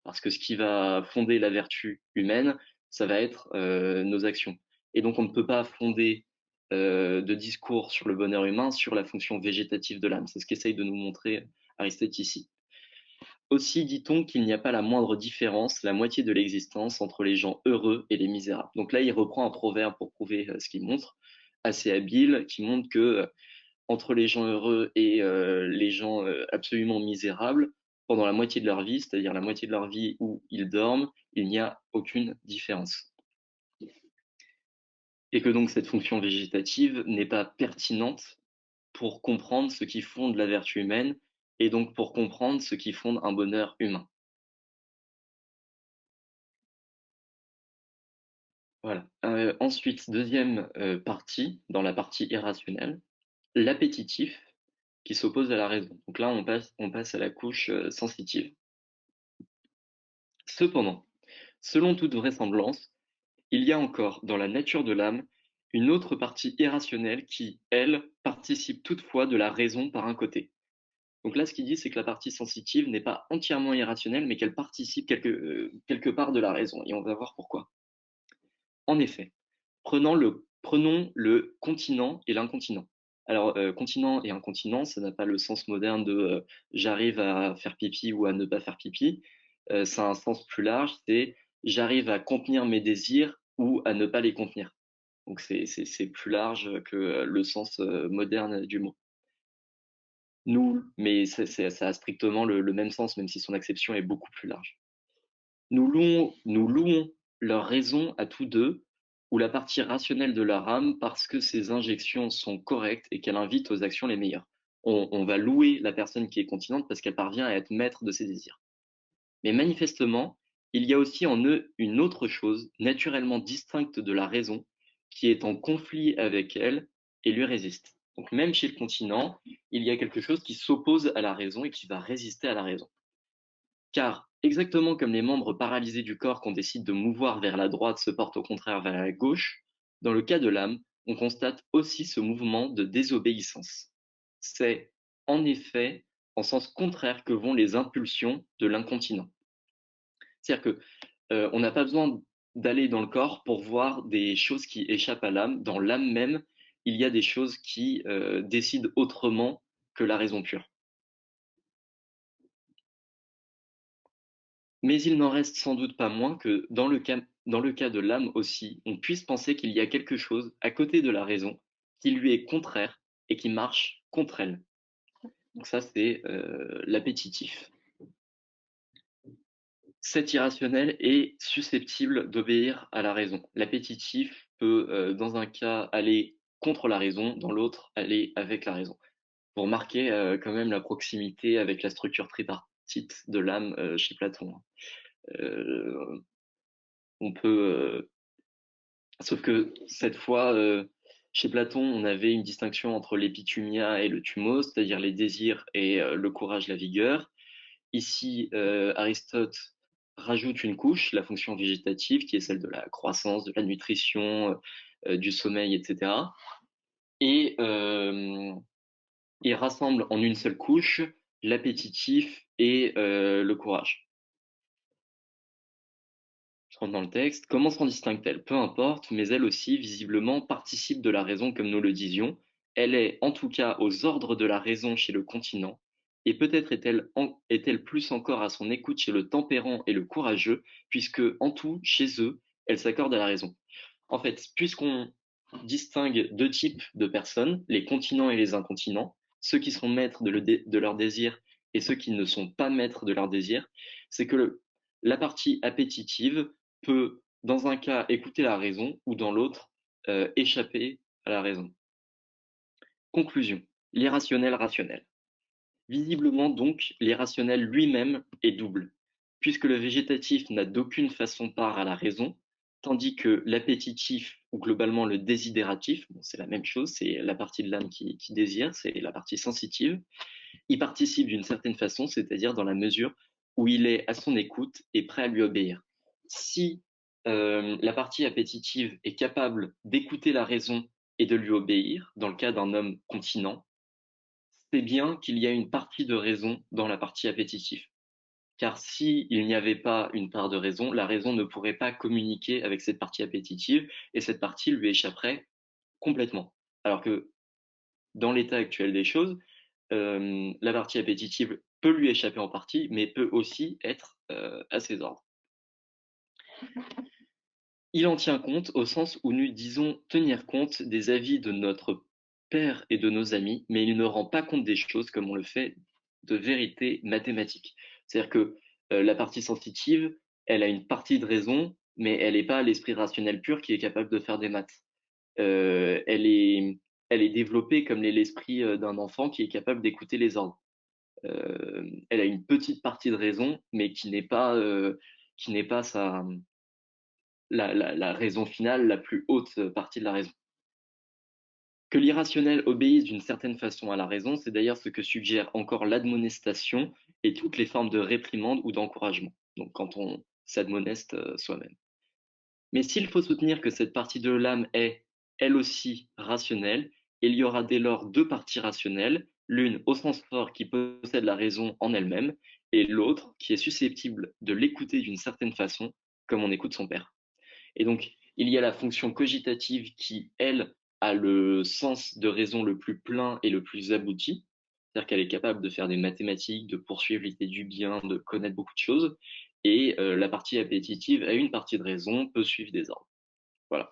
Parce que ce qui va fonder la vertu humaine, ça va être nos actions. Et donc on ne peut pas fonder de discours sur le bonheur humain sur la fonction végétative de l'âme. C'est ce qu'essaye de nous montrer Aristote ici. Aussi dit-on qu'il n'y a pas la moindre différence, la moitié de l'existence, entre les gens heureux et les misérables. Donc là, il reprend un proverbe pour prouver ce qu'il montre, assez habile, qui montre que entre les gens heureux et les gens absolument misérables, pendant la moitié de leur vie, c'est-à-dire la moitié de leur vie où ils dorment, il n'y a aucune différence. Et que donc cette fonction végétative n'est pas pertinente pour comprendre ce qui fonde la vertu humaine et donc pour comprendre ce qui fonde un bonheur humain. Voilà. Ensuite, deuxième partie, dans la partie irrationnelle, l'appétitif qui s'oppose à la raison. Donc là, on passe à la couche sensitive. Cependant, selon toute vraisemblance, il y a encore dans la nature de l'âme une autre partie irrationnelle qui, elle, participe toutefois de la raison par un côté. Donc là, ce qu'il dit, c'est que la partie sensitive n'est pas entièrement irrationnelle, mais qu'elle participe quelque part de la raison. Et on va voir pourquoi. En effet, prenons le continent et l'incontinent. Alors, continent et incontinent, ça n'a pas le sens moderne de j'arrive à faire pipi ou à ne pas faire pipi. Ça a un sens plus large, c'est j'arrive à contenir mes désirs ou à ne pas les contenir. Donc c'est plus large que le sens moderne du mot. Mais ça a strictement le même sens, même si son acception est beaucoup plus large. Nous louons leur raison à tous deux, ou la partie rationnelle de leur âme, parce que ces injections sont correctes et qu'elle invite aux actions les meilleures. On va louer la personne qui est continente parce qu'elle parvient à être maître de ses désirs. Mais manifestement, il y a aussi en eux une autre chose, naturellement distincte de la raison, qui est en conflit avec elle et lui résiste. Donc même chez le continent, il y a quelque chose qui s'oppose à la raison et qui va résister à la raison. Car, exactement comme les membres paralysés du corps qu'on décide de mouvoir vers la droite se portent au contraire vers la gauche, dans le cas de l'âme, on constate aussi ce mouvement de désobéissance. C'est, en effet, en sens contraire que vont les impulsions de l'incontinent. C'est-à-dire que on n'a pas besoin d'aller dans le corps pour voir des choses qui échappent à l'âme. Dans l'âme même, il y a des choses qui décident autrement que la raison pure. Mais il n'en reste sans doute pas moins que dans le cas de l'âme aussi, on puisse penser qu'il y a quelque chose à côté de la raison qui lui est contraire et qui marche contre elle. Donc ça, c'est l'appétitif. Cet irrationnel est susceptible d'obéir à la raison. L'appétitif peut, dans un cas, aller contre la raison, dans l'autre, aller avec la raison. Pour marquer quand même la proximité avec la structure tripartite de l'âme chez Platon. Euh, on peut, sauf que cette fois, chez Platon, on avait une distinction entre l'épithumia et le thumos, c'est-à-dire les désirs et le courage, la vigueur. Ici, Aristote rajoute une couche, la fonction végétative, qui est celle de la croissance, de la nutrition, du sommeil, etc. Et il rassemble en une seule couche l'appétitif et le courage. Je rentre dans le texte. Comment s'en distingue-t-elle? Peu importe, mais elle aussi, visiblement, participe de la raison comme nous le disions. Elle est, en tout cas, aux ordres de la raison chez le continent, et peut-être est-elle plus encore à son écoute chez le tempérant et le courageux, puisque, en tout, chez eux, elle s'accorde à la raison. En fait, puisqu'on distingue deux types de personnes, les continents et les incontinents, ceux qui sont maîtres de leur désir et ceux qui ne sont pas maîtres de leur désir, c'est que la partie appétitive peut, dans un cas, écouter la raison ou dans l'autre, échapper à la raison. Conclusion. L'irrationnel rationnel. Visiblement donc, l'irrationnel lui-même est double, puisque le végétatif n'a d'aucune façon part à la raison, tandis que l'appétitif, ou globalement le désidératif, bon, c'est la même chose, c'est la partie de l'âme qui désire, c'est la partie sensitive, il participe d'une certaine façon, c'est-à-dire dans la mesure où il est à son écoute et prêt à lui obéir. Si la partie appétitive est capable d'écouter la raison et de lui obéir, dans le cas d'un homme continent, c'est bien qu'il y a une partie de raison dans la partie appétitive. Car s'il n'y avait pas une part de raison, la raison ne pourrait pas communiquer avec cette partie appétitive et cette partie lui échapperait complètement. Alors que dans l'état actuel des choses, la partie appétitive peut lui échapper en partie, mais peut aussi être à ses ordres. Il en tient compte au sens où nous disons tenir compte des avis de notre père et de nos amis, mais il ne rend pas compte des choses comme on le fait de vérité mathématique. C'est-à-dire que la partie sensitive, elle a une partie de raison, mais elle n'est pas l'esprit rationnel pur qui est capable de faire des maths. Elle est développée comme l'esprit d'un enfant qui est capable d'écouter les ordres. Elle a une petite partie de raison, mais qui n'est pas la raison finale, la plus haute partie de la raison. Que l'irrationnel obéisse d'une certaine façon à la raison, c'est d'ailleurs ce que suggère encore l'admonestation et toutes les formes de réprimande ou d'encouragement. Donc quand on s'admoneste soi-même. Mais s'il faut soutenir que cette partie de l'âme est, elle aussi, rationnelle, il y aura dès lors deux parties rationnelles, l'une au sens fort qui possède la raison en elle-même, et l'autre qui est susceptible de l'écouter d'une certaine façon, comme on écoute son père. Et donc, il y a la fonction cogitative qui, elle, a le sens de raison le plus plein et le plus abouti, c'est-à-dire qu'elle est capable de faire des mathématiques, de poursuivre l'idée du bien, de connaître beaucoup de choses, et la partie appétitive a une partie de raison, peut suivre des ordres. Voilà.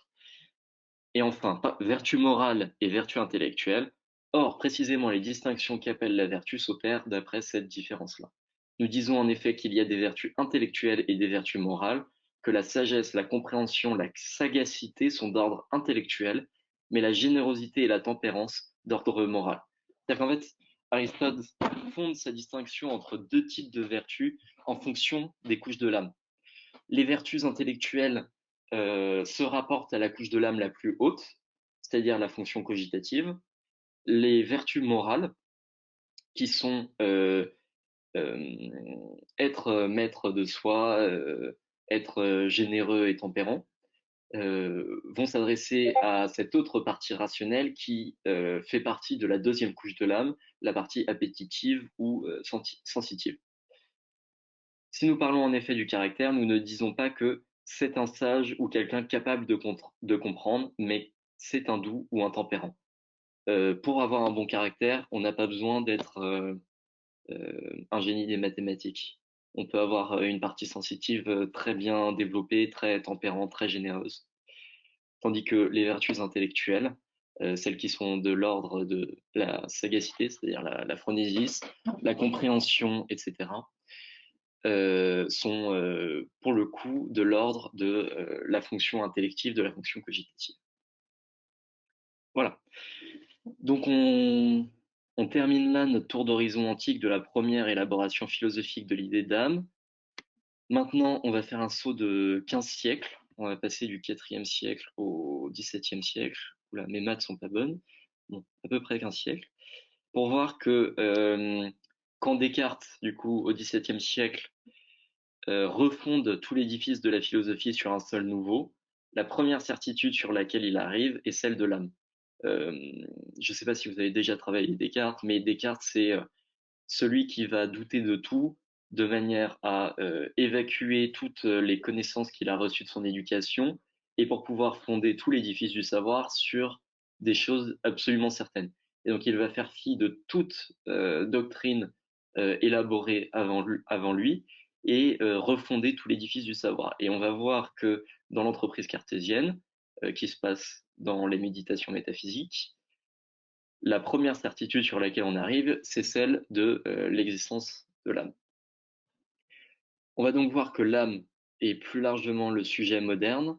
Et enfin, vertu morale et vertu intellectuelle. Or, précisément, les distinctions qu'appelle la vertu s'opèrent d'après cette différence-là. Nous disons en effet qu'il y a des vertus intellectuelles et des vertus morales, que la sagesse, la compréhension, la sagacité sont d'ordre intellectuel, mais la générosité et la tempérance d'ordre moral. C'est-à-dire qu'en fait, Aristote fonde sa distinction entre deux types de vertus en fonction des couches de l'âme. Les vertus intellectuelles se rapportent à la couche de l'âme la plus haute, c'est-à-dire la fonction cogitative. Les vertus morales, qui sont être maître de soi, être généreux et tempérant, vont s'adresser à cette autre partie rationnelle qui fait partie de la deuxième couche de l'âme, la partie appétitive ou sensitive. Si nous parlons en effet du caractère, nous ne disons pas que c'est un sage ou quelqu'un capable de comprendre, mais c'est un doux ou un tempérant. Pour avoir un bon caractère, on n'a pas besoin d'être un génie des mathématiques. On peut avoir une partie sensitive très bien développée, très tempérante, très généreuse. Tandis que les vertus intellectuelles, celles qui sont de l'ordre de la sagacité, c'est-à-dire la phronésis, la compréhension, etc., sont pour le coup de l'ordre de la fonction intellective, de la fonction cogitative. Voilà. Donc on termine là notre tour d'horizon antique de la première élaboration philosophique de l'idée d'âme. Maintenant, on va faire un saut de 15 siècles. On va passer du 4e siècle au 17e siècle. Oula, mes maths sont pas bonnes. Bon, à peu près 15 siècles. Pour voir que quand Descartes, du coup, au 17e siècle, refonde tout l'édifice de la philosophie sur un sol nouveau, la première certitude sur laquelle il arrive est celle de l'âme. Je ne sais pas si vous avez déjà travaillé Descartes, mais Descartes, c'est celui qui va douter de tout de manière à évacuer toutes les connaissances qu'il a reçues de son éducation et pour pouvoir fonder tout l'édifice du savoir sur des choses absolument certaines. Et donc il va faire fi de toute doctrine élaborée avant lui et refonder tout l'édifice du savoir. Et on va voir que dans l'entreprise cartésienne, qui se passe dans les méditations métaphysiques, la première certitude sur laquelle on arrive, c'est celle de l'existence de l'âme. On va donc voir que l'âme, et plus largement le sujet moderne,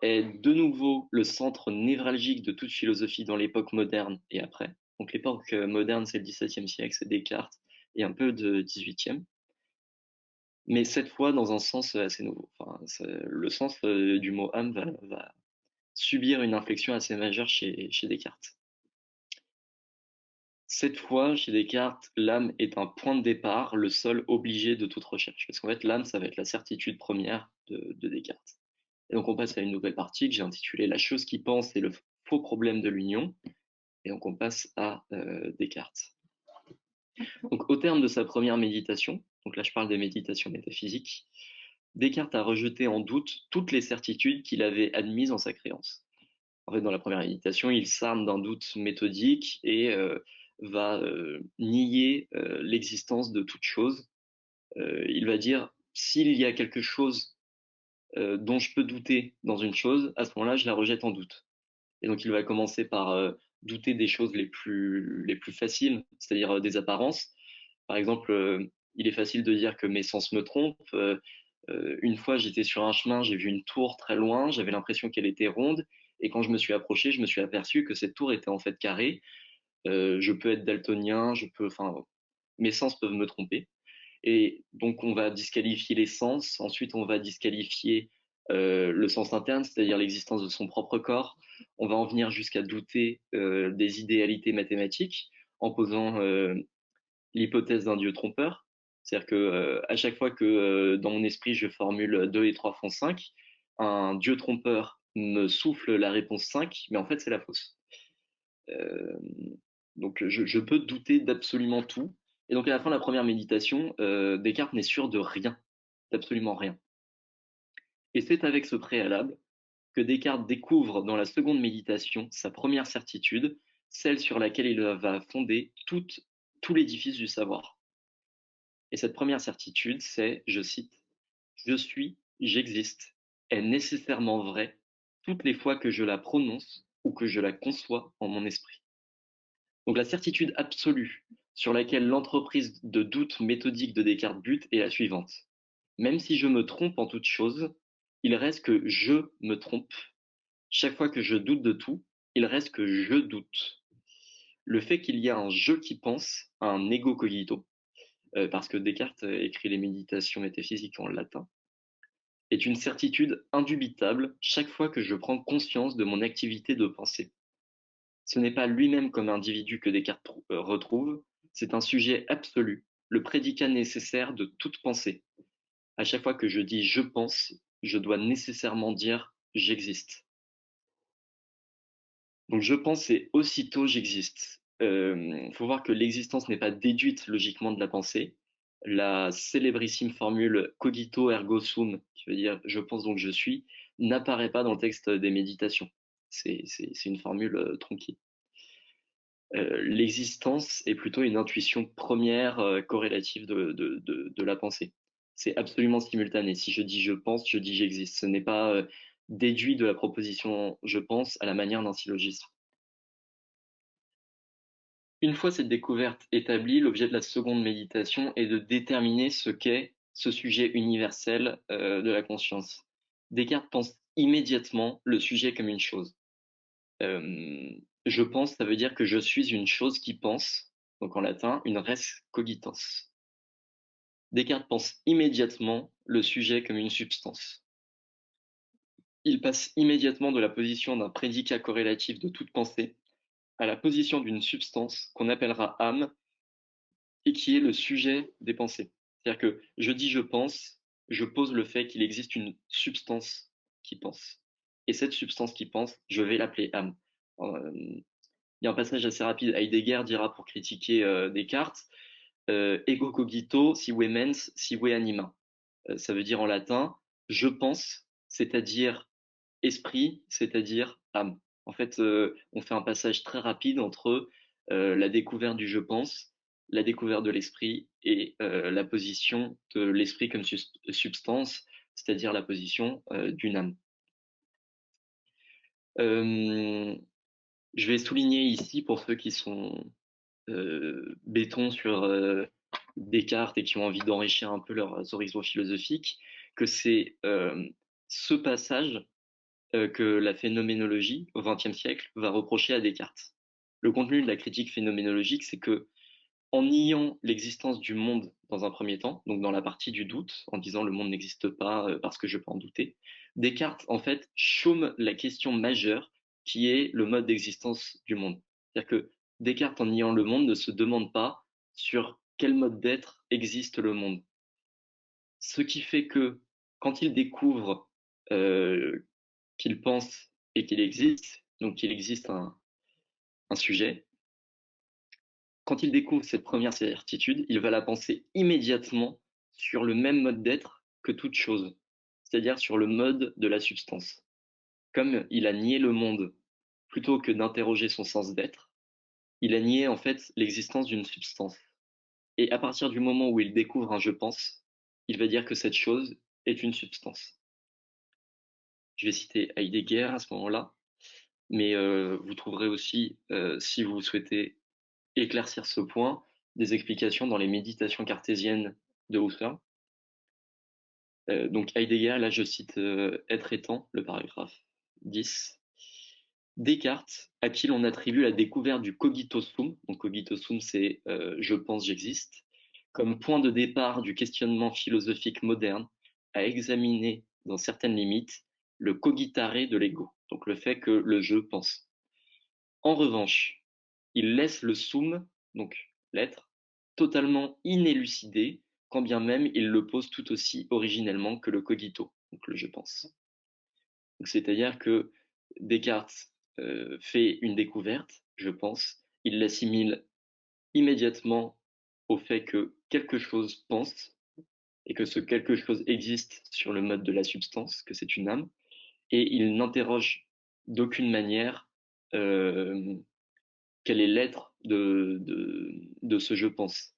est de nouveau le centre névralgique de toute philosophie dans l'époque moderne et après. Donc l'époque moderne, c'est le XVIIe siècle, c'est Descartes, et un peu de XVIIIe. Mais cette fois dans un sens assez nouveau. Enfin, le sens du mot âme va subir une inflexion assez majeure chez Descartes. Cette fois, chez Descartes, l'âme est un point de départ, le seul obligé de toute recherche. Parce qu'en fait, l'âme, ça va être la certitude première de Descartes. Et donc, on passe à une nouvelle partie que j'ai intitulée La chose qui pense et le faux problème de l'union. Et donc, on passe à Descartes. Donc, au terme de sa première méditation, donc là, je parle des méditations métaphysiques, Descartes a rejeté en doute toutes les certitudes qu'il avait admises en sa créance. En fait, dans la première méditation, il s'arme d'un doute méthodique et va nier l'existence de toute chose. Il va dire, s'il y a quelque chose dont je peux douter dans une chose, à ce moment-là, je la rejette en doute. Et donc, il va commencer par douter des choses les plus faciles, c'est-à-dire des apparences. Par exemple, il est facile de dire que mes sens me trompent. Une fois, j'étais sur un chemin, j'ai vu une tour très loin, j'avais l'impression qu'elle était ronde, et quand je me suis approché, je me suis aperçu que cette tour était en fait carrée. Je peux être daltonien, enfin, mes sens peuvent me tromper. Et donc, on va disqualifier les sens. Ensuite, on va disqualifier le sens interne, c'est-à-dire l'existence de son propre corps. On va en venir jusqu'à douter des idéalités mathématiques en posant l'hypothèse d'un dieu trompeur. C'est-à-dire que à chaque fois que dans mon esprit je formule 2 et 3 font 5, un dieu trompeur me souffle la réponse 5, mais en fait c'est la fausse. Euh, donc je peux douter d'absolument tout. Et donc à la fin de la première méditation, Descartes n'est sûr de rien, d'absolument rien. Et c'est avec ce préalable que Descartes découvre dans la seconde méditation sa première certitude, celle sur laquelle il va fonder tout l'édifice du savoir. Et cette première certitude, c'est, je cite, je suis, j'existe, est nécessairement vraie toutes les fois que je la prononce ou que je la conçois en mon esprit. Donc la certitude absolue sur laquelle l'entreprise de doute méthodique de Descartes bute est la suivante. Même si je me trompe en toute chose, il reste que je me trompe. Chaque fois que je doute de tout, il reste que je doute. Le fait qu'il y a un je qui pense, un ego cogito, parce que Descartes écrit les méditations métaphysiques en latin, est une certitude indubitable chaque fois que je prends conscience de mon activité de pensée. Ce n'est pas lui-même comme individu que Descartes retrouve, c'est un sujet absolu, le prédicat nécessaire de toute pensée. À chaque fois que je dis je pense, je dois nécessairement dire j'existe. Donc je pense et aussitôt j'existe. Faut voir que l'existence n'est pas déduite logiquement de la pensée. La célébrissime formule cogito ergo sum, qui veut dire je pense donc je suis, n'apparaît pas dans le texte des méditations. C'est une formule tronquée. L'existence est plutôt une intuition première corrélative de la pensée. C'est absolument simultané. Si je dis je pense, je dis j'existe. Ce n'est pas déduit de la proposition je pense à la manière d'un syllogisme. Une fois cette découverte établie, l'objet de la seconde méditation est de déterminer ce qu'est ce sujet universel de la conscience. Descartes pense immédiatement le sujet comme une chose. Je pense, ça veut dire que je suis une chose qui pense, donc en latin, une res cogitans. Descartes pense immédiatement le sujet comme une substance. Il passe immédiatement de la position d'un prédicat corrélatif de toute pensée à la position d'une substance qu'on appellera âme et qui est le sujet des pensées. C'est-à-dire que je dis je pense, je pose le fait qu'il existe une substance qui pense. Et cette substance qui pense, je vais l'appeler âme. Il y a un passage assez rapide. Heidegger dira pour critiquer Descartes, ego cogito sive mens sive anima. Ça veut dire en latin, je pense, c'est-à-dire esprit, c'est-à-dire âme. En fait, on fait un passage très rapide entre la découverte du je pense, la découverte de l'esprit et la position de l'esprit comme substance, c'est-à-dire la position d'une âme. Je vais souligner ici, pour ceux qui sont béton sur Descartes et qui ont envie d'enrichir un peu leurs horizons philosophiques, que c'est ce passage que la phénoménologie, au XXe siècle, va reprocher à Descartes. Le contenu de la critique phénoménologique, c'est que en niant l'existence du monde dans un premier temps, donc dans la partie du doute, en disant le monde n'existe pas parce que je peux en douter, Descartes, en fait, chôme la question majeure qui est le mode d'existence du monde. C'est-à-dire que Descartes, en niant le monde, ne se demande pas sur quel mode d'être existe le monde. Ce qui fait que quand il découvre qu'il pense et qu'il existe, donc qu'il existe un sujet, quand il découvre cette première certitude, il va la penser immédiatement sur le même mode d'être que toute chose, c'est-à-dire sur le mode de la substance. Comme il a nié le monde plutôt que d'interroger son sens d'être, il a nié en fait l'existence d'une substance. Et à partir du moment où il découvre un je pense, il va dire que cette chose est une substance. Je vais citer Heidegger à ce moment-là, mais vous trouverez aussi, si vous souhaitez éclaircir ce point, des explications dans les méditations cartésiennes de Husserl. Donc Heidegger, là je cite Être étant, le paragraphe 10. Descartes, à qui l'on attribue la découverte du cogito sum, donc cogito sum c'est je pense, j'existe, comme point de départ du questionnement philosophique moderne, à examiner dans certaines limites le cogitare de l'ego, donc le fait que le je pense. En revanche, il laisse le sum, donc l'être, totalement inélucidé, quand bien même il le pose tout aussi originellement que le cogito, donc le je pense. C'est-à-dire que Descartes fait une découverte, je pense, il l'assimile immédiatement au fait que quelque chose pense et que ce quelque chose existe sur le mode de la substance, que c'est une âme, et il n'interroge d'aucune manière quel est l'être de ce je pense.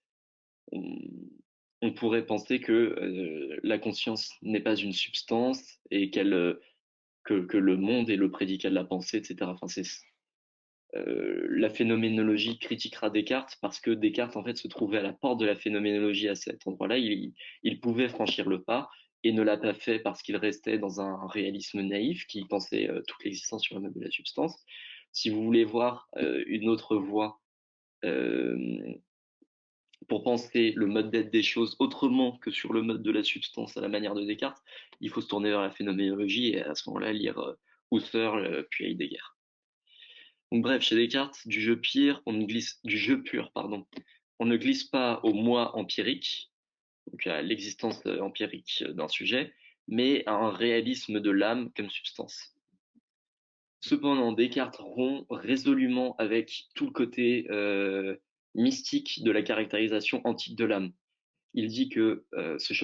On pourrait penser que la conscience n'est pas une substance et que le monde est le prédicat de la pensée, etc. Enfin, la phénoménologie critiquera Descartes parce que Descartes en fait se trouvait à la porte de la phénoménologie à cet endroit-là. Il pouvait franchir le pas et ne l'a pas fait parce qu'il restait dans un réalisme naïf qui pensait toute l'existence sur le mode de la substance. Si vous voulez voir une autre voie pour penser le mode d'être des choses autrement que sur le mode de la substance à la manière de Descartes, il faut se tourner vers la phénoménologie et à ce moment-là lire Husserl puis Heidegger. Donc bref, chez Descartes, du jeu pur, pardon, on ne glisse pas au moi empirique, donc à l'existence empirique d'un sujet, mais à un réalisme de l'âme comme substance. Cependant, Descartes rompt résolument avec tout le côté mystique de la caractérisation antique de l'âme. Il dit que cette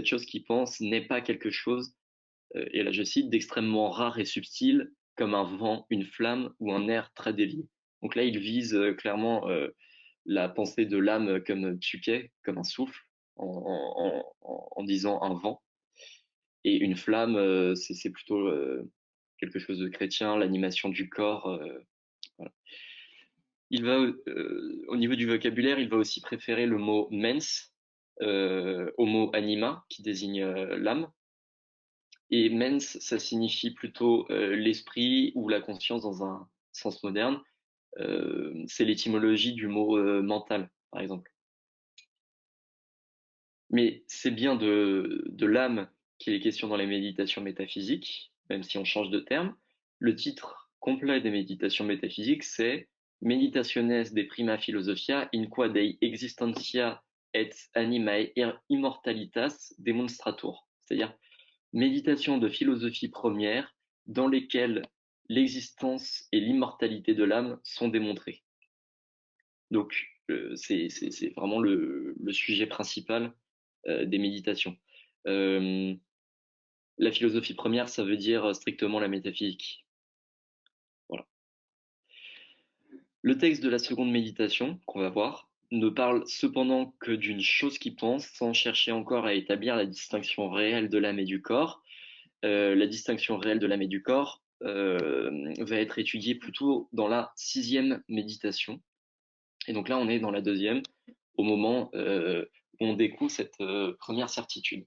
chose qui pense n'est pas quelque chose, et là je cite, d'extrêmement rare et subtil, comme un vent, une flamme ou un air très délié. Donc là, il vise clairement la pensée de l'âme comme psyché, comme un souffle, en disant un vent. Et une flamme, c'est plutôt quelque chose de chrétien, l'animation du corps. Voilà. Il va, au niveau du vocabulaire, il va aussi préférer le mot mens au mot anima, qui désigne l'âme. Et mens, ça signifie plutôt l'esprit ou la conscience dans un sens moderne. C'est l'étymologie du mot mental, par exemple. Mais c'est bien de l'âme qu'il est question dans les méditations métaphysiques, même si on change de terme. Le titre complet des méditations métaphysiques, c'est Meditationes de prima philosophia in qua dei existentia et animae immortalitas demonstratur. C'est-à-dire méditation de philosophie première dans lesquelles l'existence et l'immortalité de l'âme sont démontrées. Donc, c'est vraiment le sujet principal des méditations. La philosophie première, ça veut dire strictement la métaphysique. Voilà. Le texte de la seconde méditation, qu'on va voir, ne parle cependant que d'une chose qui pense, sans chercher encore à établir la distinction réelle de l'âme et du corps. La distinction réelle de l'âme et du corps va être étudiée plutôt dans la sixième méditation. Et donc là, on est dans la deuxième, au moment où on découvre cette première certitude.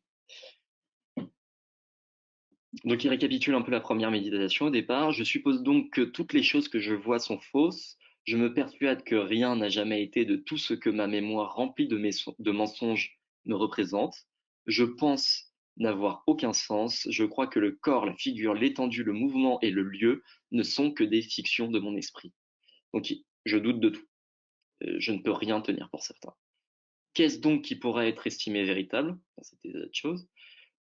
Donc il récapitule un peu la première méditation au départ. Je suppose donc que toutes les choses que je vois sont fausses. Je me persuade que rien n'a jamais été de tout ce que ma mémoire remplie de mensonges me représente. Je pense n'avoir aucun sens. Je crois que le corps, la figure, l'étendue, le mouvement et le lieu ne sont que des fictions de mon esprit. Donc je doute de tout. Je ne peux rien tenir pour certain. Qu'est-ce donc qui pourra être estimé véritable dans cet état de choses?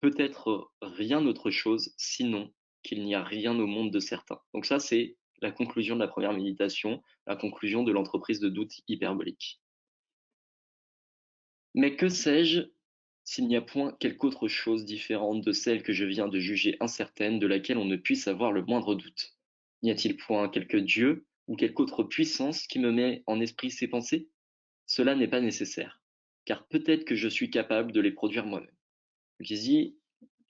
Peut-être rien autre chose, sinon qu'il n'y a rien au monde de certain. Donc ça, c'est la conclusion de la première méditation, la conclusion de l'entreprise de doute hyperbolique. Mais que sais-je s'il n'y a point quelque autre chose différente de celle que je viens de juger incertaine, de laquelle on ne puisse avoir le moindre doute? N'y a-t-il point quelque Dieu ou quelque autre puissance qui me met en esprit ces pensées? Cela n'est pas nécessaire, car peut-être que je suis capable de les produire moi-même. Donc il dit,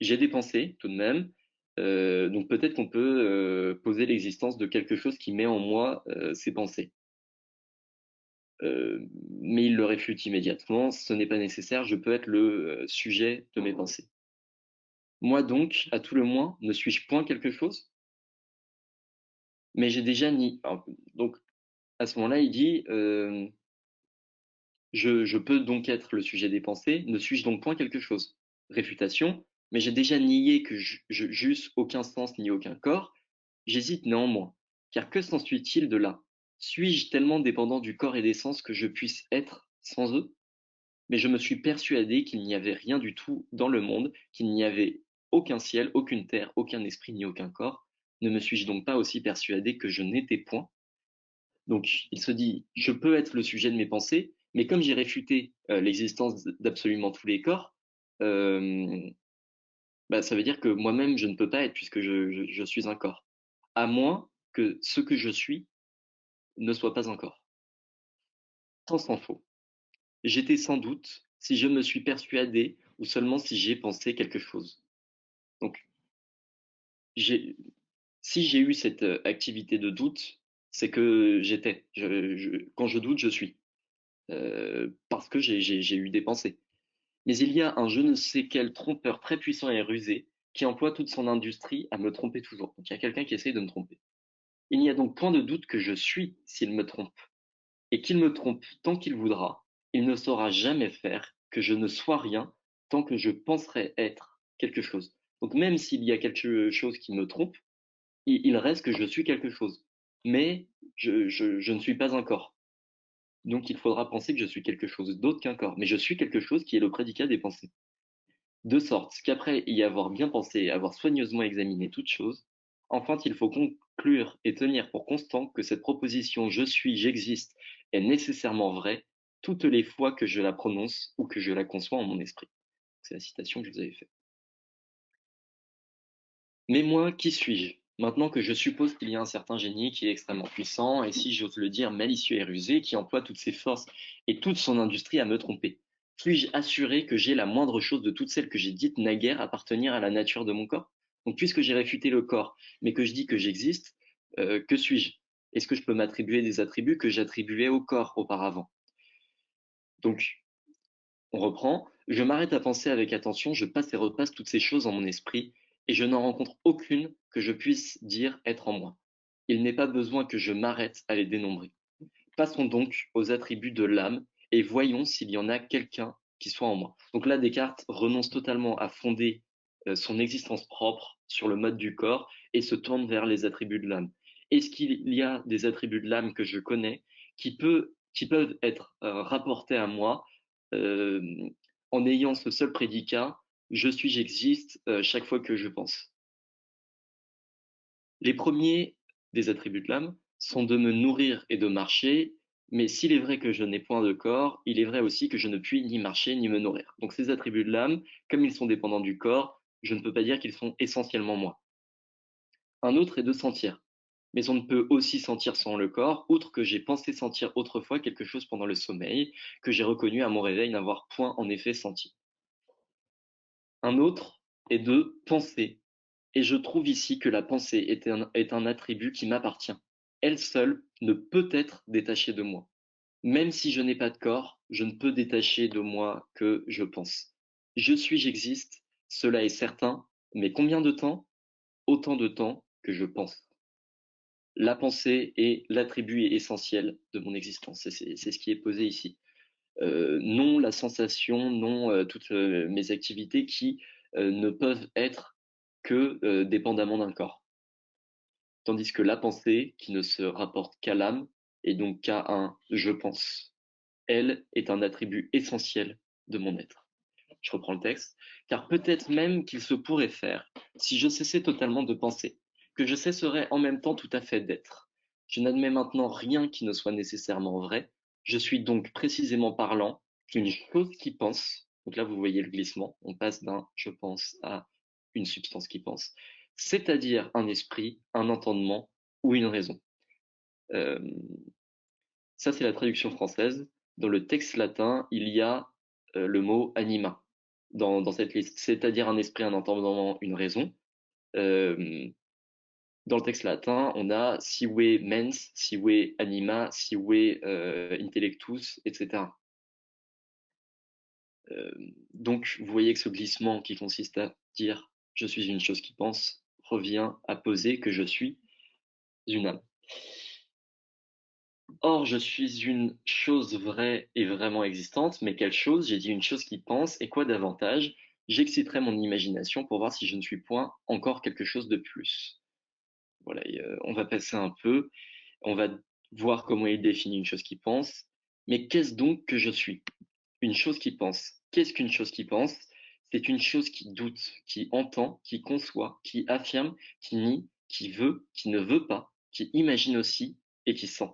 j'ai des pensées tout de même, donc peut-être qu'on peut poser l'existence de quelque chose qui met en moi ces pensées. Mais il le réfute immédiatement, ce n'est pas nécessaire, je peux être le sujet de mes pensées. Moi donc, à tout le moins, ne suis-je point quelque chose? Mais j'ai déjà ni... Alors, donc à ce moment-là, il dit, je peux donc être le sujet des pensées, ne suis-je donc point quelque chose? Réfutation, mais j'ai déjà nié que j'eusse aucun sens ni aucun corps. J'hésite néanmoins, car que s'ensuit-il de là? Suis-je tellement dépendant du corps et des sens que je puisse être sans eux? Mais je me suis persuadé qu'il n'y avait rien du tout dans le monde, qu'il n'y avait aucun ciel, aucune terre, aucun esprit ni aucun corps. Ne me suis-je donc pas aussi persuadé que je n'étais point? Donc il se dit, je peux être le sujet de mes pensées, mais comme j'ai réfuté l'existence d'absolument tous les corps, euh, ça veut dire que moi-même je ne peux pas être puisque je suis un corps, à moins que ce que je suis ne soit pas un corps. Tant s'en faut. J'étais sans doute si je me suis persuadé ou seulement si j'ai pensé quelque chose. Donc si j'ai eu cette activité de doute, c'est que j'étais. Quand je doute, je suis. Parce que j'ai eu des pensées. Mais il y a un je ne sais quel trompeur très puissant et rusé qui emploie toute son industrie à me tromper toujours. Donc il y a quelqu'un qui essaye de me tromper. Il n'y a donc point de doute que je suis s'il me trompe, et qu'il me trompe tant qu'il voudra, il ne saura jamais faire que je ne sois rien tant que je penserai être quelque chose. Donc même s'il y a quelque chose qui me trompe, il reste que je suis quelque chose. Mais je ne suis pas un corps. Donc il faudra penser que je suis quelque chose d'autre qu'un corps. Mais je suis quelque chose qui est le prédicat des pensées. De sorte qu'après y avoir bien pensé et avoir soigneusement examiné toute chose, enfin il faut conclure et tenir pour constant que cette proposition je suis, j'existe est nécessairement vraie toutes les fois que je la prononce ou que je la conçois en mon esprit. C'est la citation que je vous avais faite. Mais moi, qui suis-je? Maintenant que je suppose qu'il y a un certain génie qui est extrêmement puissant, et si j'ose le dire, malicieux et rusé, qui emploie toutes ses forces et toute son industrie à me tromper. Puis-je assurer que j'ai la moindre chose de toutes celles que j'ai dites naguère appartenir à la nature de mon corps? Donc, puisque j'ai réfuté le corps, mais que je dis que j'existe, que suis-je? Est-ce que je peux m'attribuer des attributs que j'attribuais au corps auparavant? Donc, on reprend. Je m'arrête à penser avec attention, je passe et repasse toutes ces choses en mon esprit, et je n'en rencontre aucune que je puisse dire être en moi. Il n'est pas besoin que je m'arrête à les dénombrer. Passons donc aux attributs de l'âme et voyons s'il y en a quelqu'un qui soit en moi. Donc là, Descartes renonce totalement à fonder son existence propre sur le mode du corps et se tourne vers les attributs de l'âme. Est-ce qu'il y a des attributs de l'âme que je connais qui peuvent être rapportés à moi euh, en ayant ce seul prédicat, je suis, j'existe, chaque fois que je pense? Les premiers des attributs de l'âme sont de me nourrir et de marcher, mais s'il est vrai que je n'ai point de corps, il est vrai aussi que je ne puis ni marcher ni me nourrir. Donc ces attributs de l'âme, comme ils sont dépendants du corps, je ne peux pas dire qu'ils sont essentiellement moi. Un autre est de sentir. Mais on ne peut aussi sentir sans le corps, outre que j'ai pensé sentir autrefois quelque chose pendant le sommeil, que j'ai reconnu à mon réveil n'avoir point en effet senti. Un autre est de penser. Et je trouve ici que la pensée est un attribut qui m'appartient. Elle seule ne peut être détachée de moi. Même si je n'ai pas de corps, je ne peux détacher de moi que je pense. Je suis, j'existe, cela est certain, mais combien de temps? Autant de temps que je pense. La pensée est l'attribut essentiel de mon existence. C'est ce qui est posé ici. Non la sensation, non toutes mes activités qui ne peuvent être que dépendamment d'un corps. Tandis que la pensée, qui ne se rapporte qu'à l'âme, et donc qu'à un je pense, elle est un attribut essentiel de mon être. Je reprends le texte. Car peut-être même qu'il se pourrait faire, si je cessais totalement de penser, que je cesserais en même temps tout à fait d'être. Je n'admets maintenant rien qui ne soit nécessairement vrai. Je suis donc précisément parlant qu'une chose qui pense, donc là vous voyez le glissement, on passe d'un je pense à une substance qui pense, c'est-à-dire un esprit, un entendement ou une raison. Euh, Ça c'est la traduction française. Dans le texte latin, il y a le mot anima dans cette liste, c'est-à-dire un esprit, un entendement, une raison. Euh, Dans le texte latin, on a sive mens, sive anima, sive intellectus, etc. Donc, vous voyez que ce glissement qui consiste à dire je suis une chose qui pense revient à poser que je suis une âme. Or, je suis une chose vraie et vraiment existante, mais quelle chose? J'ai dit une chose qui pense, et quoi davantage? J'exciterai mon imagination pour voir si je ne suis point encore quelque chose de plus. Voilà, et, on va passer un peu, on va voir comment il définit une chose qui pense. Mais qu'est-ce donc que je suis? Une chose qui pense. Qu'est-ce qu'une chose qui pense? C'est une chose qui doute, qui entend, qui conçoit, qui affirme, qui nie, qui veut, qui ne veut pas, qui imagine aussi et qui sent.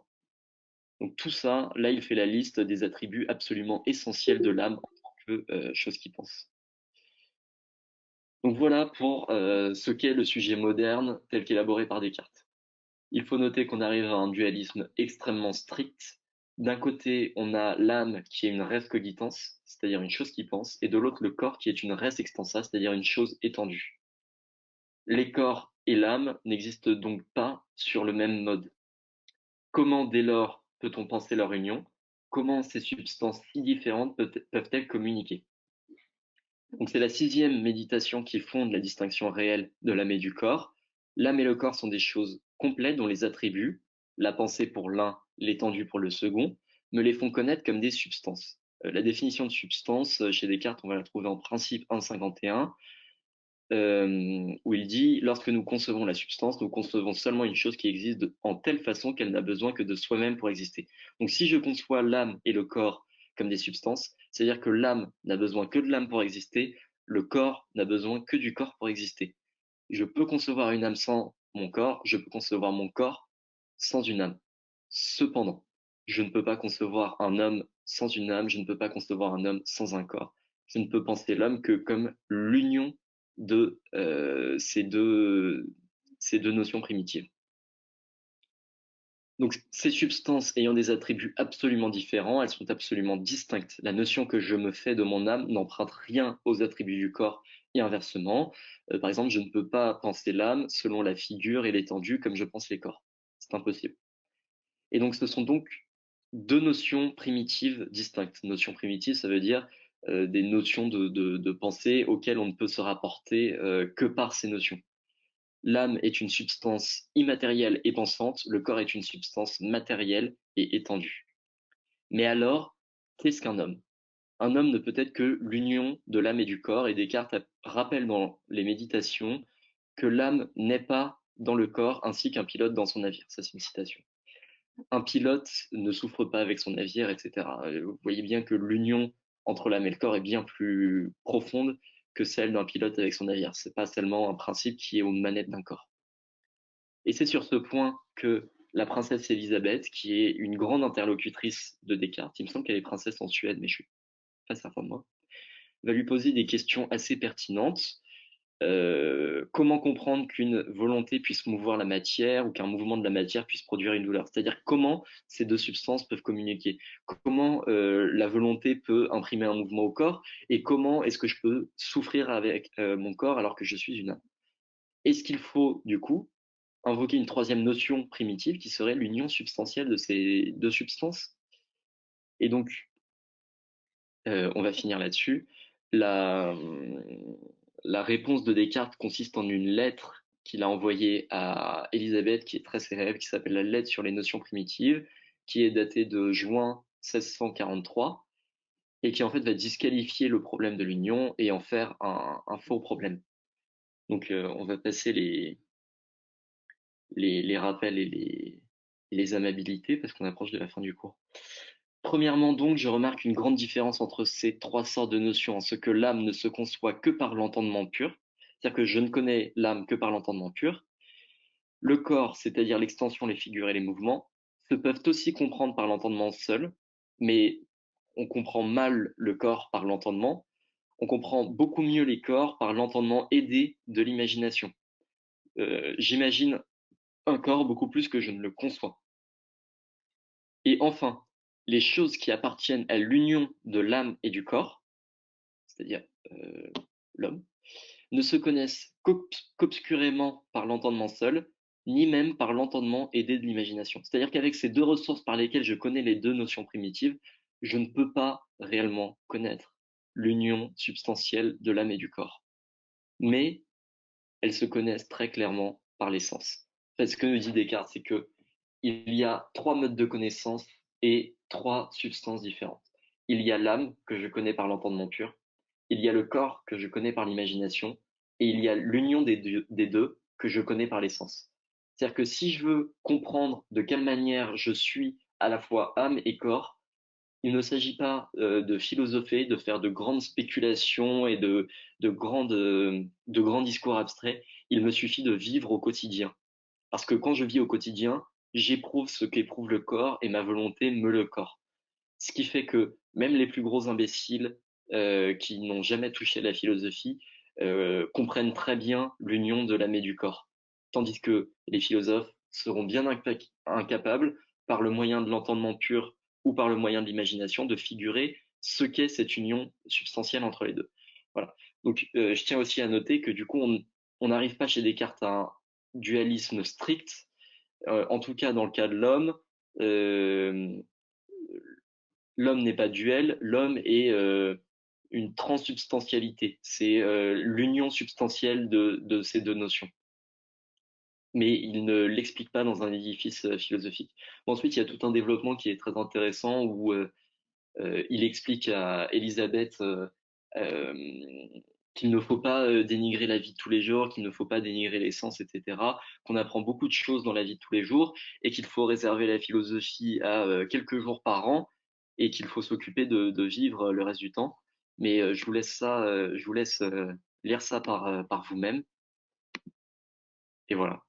Donc tout ça, là, il fait la liste des attributs absolument essentiels de l'âme en tant que chose qui pense. Donc voilà pour ce qu'est le sujet moderne tel qu'élaboré par Descartes. Il faut noter qu'on arrive à un dualisme extrêmement strict. D'un côté, on a l'âme qui est une res cogitans, c'est-à-dire une chose qui pense, et de l'autre, le corps qui est une res extensa, c'est-à-dire une chose étendue. Les corps et l'âme n'existent donc pas sur le même mode. Comment dès lors peut-on penser leur union? Comment ces substances si différentes peuvent-elles communiquer? Donc c'est la sixième méditation qui fonde la distinction réelle de l'âme et du corps. L'âme et le corps sont des choses complètes dont les attributs, la pensée pour l'un, l'étendue pour le second, me les font connaître comme des substances. La définition de substance, chez Descartes, on va la trouver en Principe 1,51, où il dit: lorsque nous concevons la substance, nous concevons seulement une chose qui existe en telle façon qu'elle n'a besoin que de soi-même pour exister. Donc si je conçois l'âme et le corps comme des substances, c'est-à-dire que l'âme n'a besoin que de l'âme pour exister, le corps n'a besoin que du corps pour exister. Je peux concevoir une âme sans mon corps, je peux concevoir mon corps sans une âme. Cependant, je ne peux pas concevoir un homme sans une âme, je ne peux pas concevoir un homme sans un corps. Je ne peux penser l'homme que comme l'union de ces deux notions primitives. Donc ces substances ayant des attributs absolument différents, elles sont absolument distinctes. La notion que je me fais de mon âme n'emprunte rien aux attributs du corps et inversement. Par exemple, je ne peux pas penser l'âme selon la figure et l'étendue comme je pense les corps. C'est impossible. Et donc ce sont donc deux notions primitives distinctes. Notions primitives, ça veut dire des notions de pensée auxquelles on ne peut se rapporter que par ces notions. L'âme est une substance immatérielle et pensante, le corps est une substance matérielle et étendue. Mais alors, qu'est-ce qu'un homme? Un homme ne peut être que l'union de l'âme et du corps, et Descartes rappelle dans les méditations que l'âme n'est pas dans le corps ainsi qu'un pilote dans son navire. Ça, c'est une citation. Un pilote ne souffre pas avec son navire, etc. Vous voyez bien que l'union entre l'âme et le corps est bien plus profonde que celle d'un pilote avec son navire. C'est pas seulement un principe qui est aux manettes d'un corps. Et c'est sur ce point que la princesse Elisabeth, qui est une grande interlocutrice de Descartes, il me semble qu'elle est princesse en Suède, mais je suis pas certain de moi, va lui poser des questions assez pertinentes. Comment comprendre qu'une volonté puisse mouvoir la matière ou qu'un mouvement de la matière puisse produire une douleur? C'est-à-dire comment ces deux substances peuvent communiquer? Comment la volonté peut imprimer un mouvement au corps? Et comment est-ce que je peux souffrir avec mon corps alors que je suis une âme? Est-ce qu'il faut, du coup, invoquer une troisième notion primitive qui serait l'union substantielle de ces deux substances? Et donc, on va finir là-dessus. La, la réponse de Descartes consiste en une lettre qu'il a envoyée à Élisabeth, qui est très célèbre, qui s'appelle la lettre sur les notions primitives, qui est datée de juin 1643, et qui en fait va disqualifier le problème de l'union et en faire un faux problème. Donc on va passer les rappels et les amabilités parce qu'on approche de la fin du cours. Premièrement donc, je remarque une grande différence entre ces trois sortes de notions, en ce que l'âme ne se conçoit que par l'entendement pur, c'est-à-dire que je ne connais l'âme que par l'entendement pur. Le corps, c'est-à-dire l'extension, les figures et les mouvements, se peuvent aussi comprendre par l'entendement seul, mais on comprend mal le corps par l'entendement, on comprend beaucoup mieux les corps par l'entendement aidé de l'imagination. J'imagine un corps beaucoup plus que je ne le conçois. Et enfin, les choses qui appartiennent à l'union de l'âme et du corps, c'est-à-dire l'homme, ne se connaissent qu'obscurément par l'entendement seul, ni même par l'entendement aidé de l'imagination. C'est-à-dire qu'avec ces deux ressources par lesquelles je connais les deux notions primitives, je ne peux pas réellement connaître l'union substantielle de l'âme et du corps. Mais elles se connaissent très clairement par les sens. En fait, ce que nous dit Descartes, c'est que il y a trois modes de connaissance et trois substances différentes. Il y a l'âme que je connais par l'entendement pur, il y a le corps que je connais par l'imagination, et il y a l'union des deux que je connais par les sens. C'est-à-dire que si je veux comprendre de quelle manière je suis à la fois âme et corps, il ne s'agit pas de philosopher, de faire de grandes spéculations et de grands discours abstraits. Il me suffit de vivre au quotidien. Parce que quand je vis au quotidien, j'éprouve ce qu'éprouve le corps et ma volonté me le corps. Ce qui fait que même les plus gros imbéciles qui n'ont jamais touché la philosophie comprennent très bien l'union de l'âme et du corps. Tandis que les philosophes seront bien incapables, par le moyen de l'entendement pur ou par le moyen de l'imagination, de figurer ce qu'est cette union substantielle entre les deux. Voilà. Donc je tiens aussi à noter que du coup, on n'arrive pas chez Descartes à un dualisme strict, en tout cas dans le cas de l'homme. Euh, L'homme n'est pas duel, l'homme est une transsubstantialité. C'est l'union substantielle de ces deux notions. Mais il ne l'explique pas dans un édifice philosophique. Bon, ensuite, il y a tout un développement qui est très intéressant où il explique à Elisabeth qu'il ne faut pas dénigrer la vie de tous les jours, qu'il ne faut pas dénigrer l'essence, etc. Qu'on apprend beaucoup de choses dans la vie de tous les jours et qu'il faut réserver la philosophie à quelques jours par an et qu'il faut s'occuper de vivre le reste du temps. Mais je vous laisse lire ça par vous-même. Et voilà.